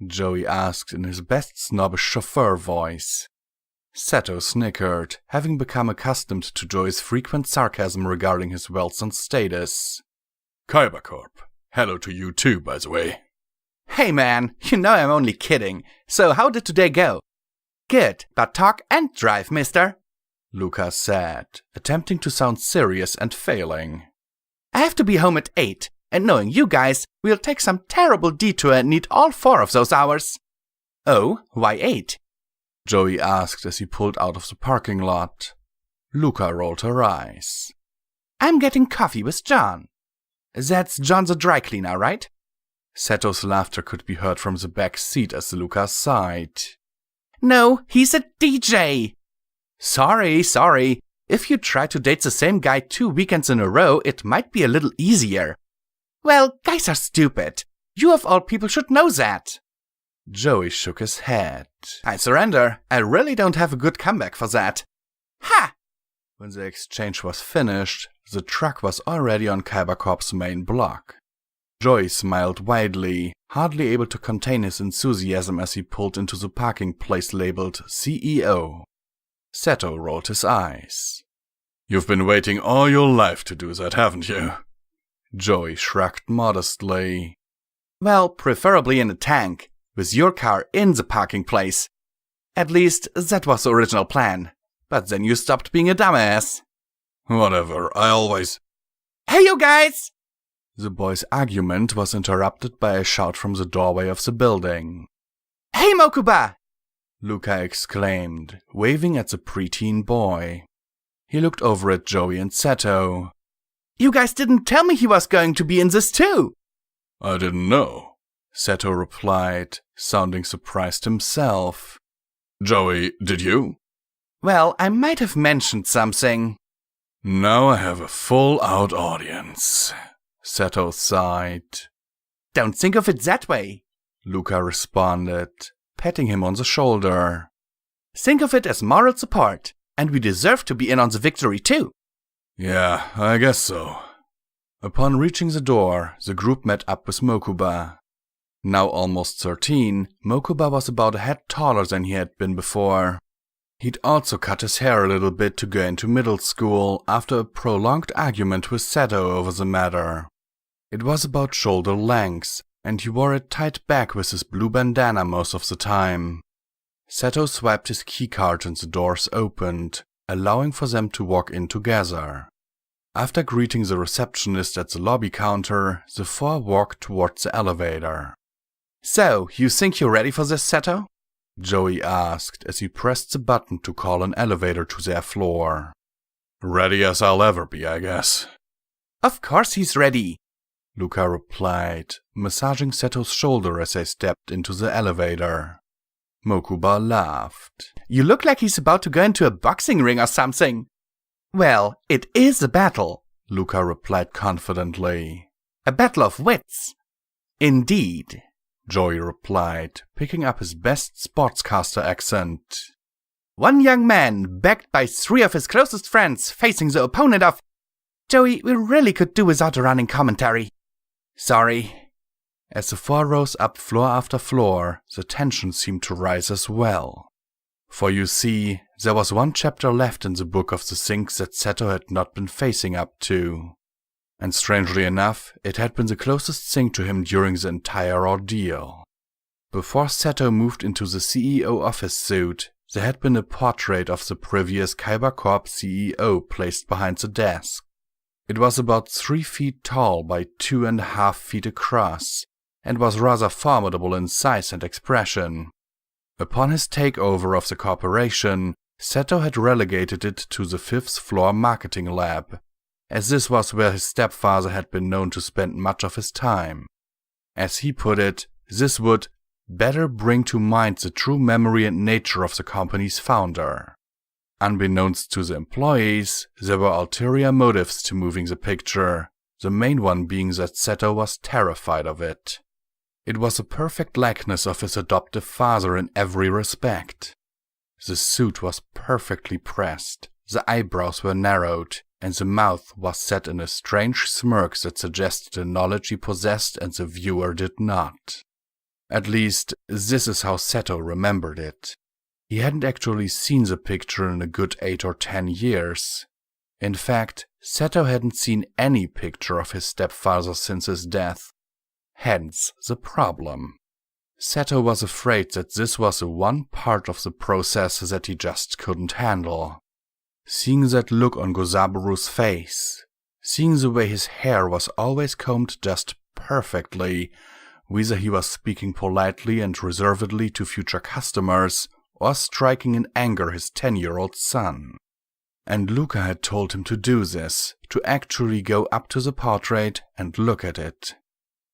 Joey asked in his best snobbish chauffeur voice. Seto snickered, having become accustomed to Joey's frequent sarcasm regarding his wealth and status. Kaiba Corp. Hello to you too, by the way. Hey man, you know I'm only kidding. So how did today go? Good, but talk and drive, mister, Luca said, attempting to sound serious and failing. I have to be home at 8, and knowing you guys, we'll take some terrible detour and need all 4 of those hours. Oh, why 8? Joey asked as he pulled out of the parking lot. Luca rolled her eyes. I'm getting coffee with John. That's John the dry cleaner, right? Seto's laughter could be heard from the back seat as Luca sighed. No, he's a DJ. Sorry. If you try to date the same guy 2 weekends in a row, it might be a little easier. Well, guys are stupid. You of all people should know that. Joey shook his head. I surrender. I really don't have a good comeback for that. Ha! When the exchange was finished, the truck was already on Kyber Corp's main block. Joey smiled widely, hardly able to contain his enthusiasm as he pulled into the parking place labeled CEO. Seto rolled his eyes. You've been waiting all your life to do that, haven't you? Joey shrugged modestly. Well, preferably in a tank, with your car in the parking place. At least, that was the original plan. But then you stopped being a dumbass. Whatever, I always... Hey, you guys! The boys' argument was interrupted by a shout from the doorway of the building. Hey, Mokuba! Luca exclaimed, waving at the preteen boy. He looked over at Joey and Seto. You guys didn't tell me he was going to be in this too! I didn't know, Seto replied, sounding surprised himself. Joey, did you? Well, I might have mentioned something. Now I have a full-out audience, Seto sighed. Don't think of it that way, Luca responded, patting him on the shoulder. Think of it as moral support, and we deserve to be in on the victory too. Yeah, I guess so. Upon reaching the door, the group met up with Mokuba. Now almost 13, Mokuba was about a head taller than he had been before. He'd also cut his hair a little bit to go into middle school after a prolonged argument with Seto over the matter. It was about shoulder length, and he wore it tied back with his blue bandana most of the time. Seto swiped his keycard and the doors opened, allowing for them to walk in together. After greeting the receptionist at the lobby counter, the four walked towards the elevator. So, you think you're ready for this, Seto? Joey asked as he pressed the button to call an elevator to their floor. Ready as I'll ever be, I guess. Of course he's ready, Luca replied, massaging Seto's shoulder as they stepped into the elevator. Mokuba laughed. You look like he's about to go into a boxing ring or something. Well, it is a battle, Luca replied confidently. A battle of wits. Indeed, Joey replied, picking up his best sportscaster accent. One young man, backed by 3 of his closest friends, facing the opponent of... Joey, we really could do without a running commentary. Sorry. As the four rose up floor after floor, the tension seemed to rise as well. For you see, there was one chapter left in the book of the things that Seto had not been facing up to. And strangely enough, it had been the closest thing to him during the entire ordeal. Before Seto moved into the CEO office suit, there had been a portrait of the previous Kyber Corp CEO placed behind the desk. It was about 3 feet tall by 2.5 feet across, and was rather formidable in size and expression. Upon his takeover of the corporation, Seto had relegated it to the 5th floor marketing lab, as this was where his stepfather had been known to spend much of his time. As he put it, this would better bring to mind the true memory and nature of the company's founder. Unbeknownst to the employees, there were ulterior motives to moving the picture, the main one being that Seto was terrified of it. It was a perfect likeness of his adoptive father in every respect. The suit was perfectly pressed, the eyebrows were narrowed, and the mouth was set in a strange smirk that suggested the knowledge he possessed and the viewer did not. At least, this is how Seto remembered it. He hadn't actually seen the picture in a good 8 or 10 years. In fact, Seto hadn't seen any picture of his stepfather since his death. Hence the problem. Seto was afraid that this was the one part of the process that he just couldn't handle. Seeing that look on Gozaburo's face, seeing the way his hair was always combed just perfectly, whether he was speaking politely and reservedly to future customers, or striking in anger his 10-year-old son. And Luca had told him to do this, to actually go up to the portrait and look at it.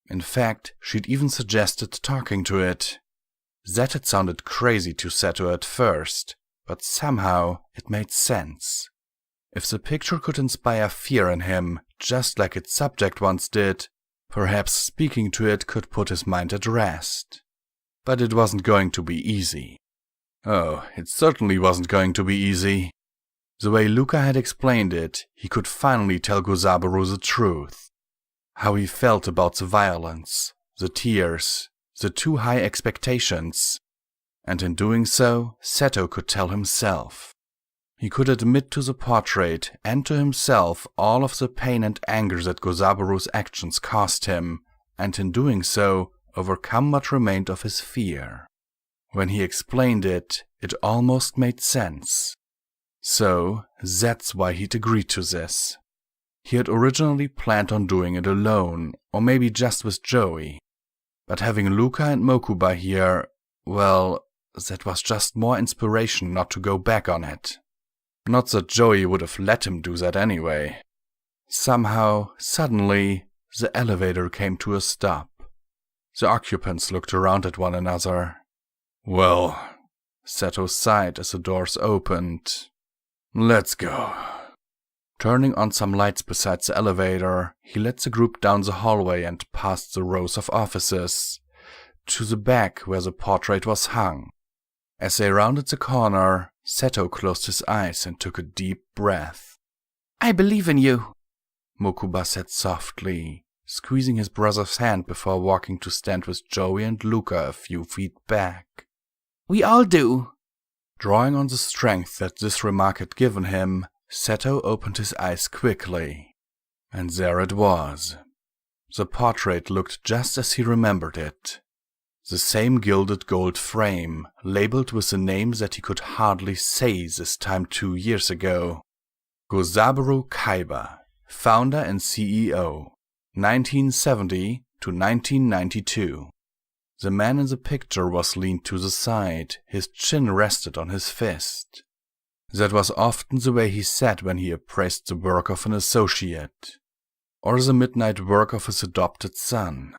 In fact, she'd even suggested talking to it. That had sounded crazy to Seto at first, but somehow it made sense. If the picture could inspire fear in him, just like its subject once did, perhaps speaking to it could put his mind at rest. But it wasn't going to be easy. Oh, it certainly wasn't going to be easy. The way Luca had explained it, he could finally tell Gozaburo the truth. How he felt about the violence, the tears, the too high expectations. And in doing so, Seto could tell himself. He could admit to the portrait and to himself all of the pain and anger that Gozaburo's actions caused him, and in doing so, overcome what remained of his fear. When he explained it, it almost made sense. So, that's why he'd agreed to this. He had originally planned on doing it alone, or maybe just with Joey. But having Luca and Mokuba here, well, that was just more inspiration not to go back on it. Not that Joey would have let him do that anyway. Somehow, suddenly, the elevator came to a stop. The occupants looked around at one another. Well, Seto sighed as the doors opened. Let's go. Turning on some lights beside the elevator, he led the group down the hallway and past the rows of offices, to the back where the portrait was hung. As they rounded the corner, Seto closed his eyes and took a deep breath. I believe in you, Mokuba said softly, squeezing his brother's hand before walking to stand with Joey and Luca a few feet back. We all do. Drawing on the strength that this remark had given him, Seto opened his eyes quickly. And there it was. The portrait looked just as he remembered it. The same gilded gold frame, labeled with the name that he could hardly say this time 2 years ago. Gozaburo Kaiba, founder and CEO, 1970 to 1992. The man in the picture was leaned to the side, his chin rested on his fist. That was often the way he sat when he appraised the work of an associate, or the midnight work of his adopted son.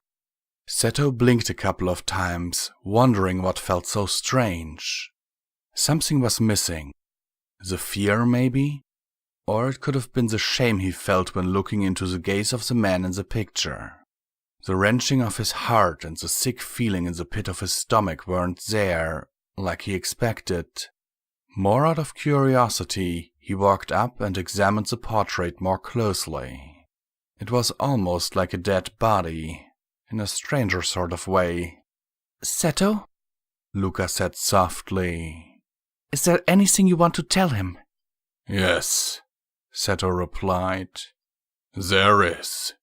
Seto blinked a couple of times, wondering what felt so strange. Something was missing. The fear, maybe? Or it could have been the shame he felt when looking into the gaze of the man in the picture. The wrenching of his heart and the sick feeling in the pit of his stomach weren't there, like he expected. More out of curiosity, he walked up and examined the portrait more closely. It was almost like a dead body, in a stranger sort of way. Seto? Luca said softly. Is there anything you want to tell him? Yes, Seto replied. There is.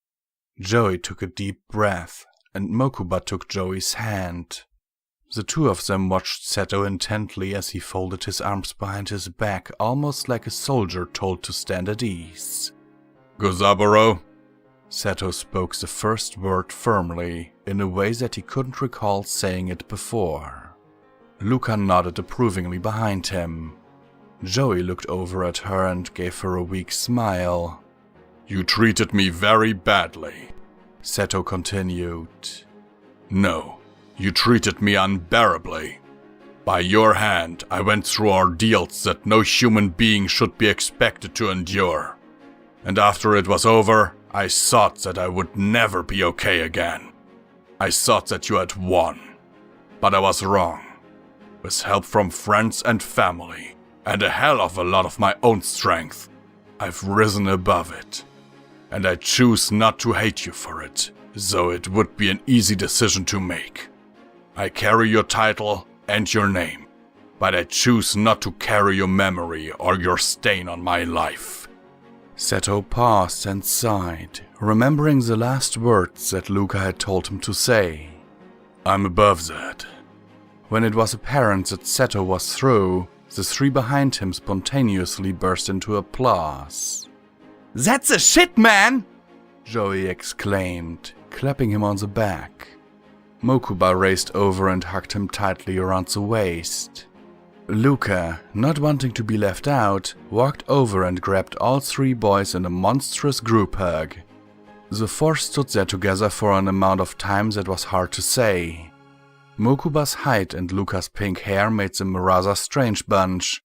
Joey took a deep breath, and Mokuba took Joey's hand. The two of them watched Seto intently as he folded his arms behind his back, almost like a soldier told to stand at ease. Gozaburo? Seto spoke the first word firmly, in a way that he couldn't recall saying it before. Luca nodded approvingly behind him. Joey looked over at her and gave her a weak smile. You treated me very badly, Seto continued. No, you treated me unbearably. By your hand, I went through ordeals that no human being should be expected to endure. And after it was over, I thought that I would never be okay again. I thought that you had won. But I was wrong. With help from friends and family, and a hell of a lot of my own strength, I've risen above it. And I choose not to hate you for it, though it would be an easy decision to make. I carry your title and your name, but I choose not to carry your memory or your stain on my life. Seto paused and sighed, remembering the last words that Luca had told him to say. I'm above that. When it was apparent that Seto was through, the three behind him spontaneously burst into applause. That's a shit, man! Joey exclaimed, clapping him on the back. Mokuba raced over and hugged him tightly around the waist. Luca, not wanting to be left out, walked over and grabbed all three boys in a monstrous group hug. The four stood there together for an amount of time that was hard to say. Mokuba's height and Luca's pink hair made them a rather strange bunch,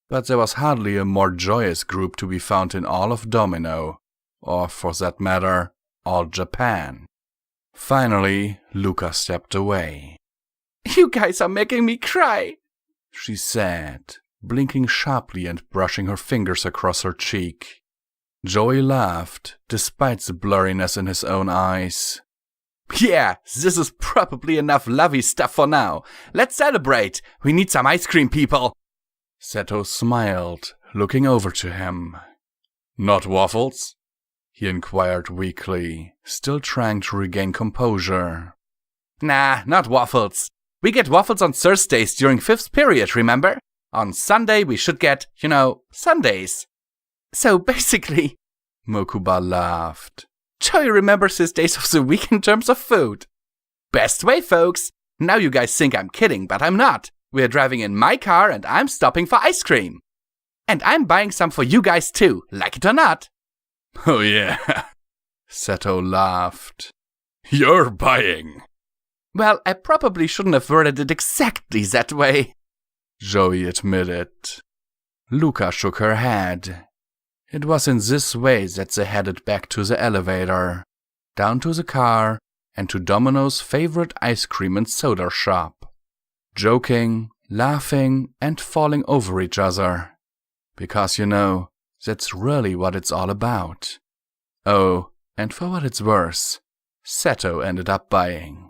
but there was hardly a more joyous group to be found in all of Domino, or for that matter, all Japan. Finally, Luca stepped away. "You guys are making me cry," she said, blinking sharply and brushing her fingers across her cheek. Joey laughed, despite the blurriness in his own eyes. "Yeah, this is probably enough lovey stuff for now. Let's celebrate. We need some ice cream, people." Seto smiled, looking over to him. "Not waffles?" he inquired weakly, still trying to regain composure. "Nah, not waffles. We get waffles on Thursdays during 5th period, remember? On Sunday we should get, Sundays. So basically," Mokuba laughed, "Joey remembers his days of the week in terms of food. Best way, folks. Now you guys think I'm kidding, but I'm not. We're driving in my car and I'm stopping for ice cream. And I'm buying some for you guys too, like it or not." "Oh yeah," Seto laughed. "You're buying." "Well, I probably shouldn't have worded it exactly that way," Joey admitted. Luca shook her head. It was in this way that they headed back to the elevator, down to the car, and to Domino's favorite ice cream and soda shop, joking, laughing, and falling over each other. Because, that's really what it's all about. Oh, and for what it's worth, Seto ended up buying.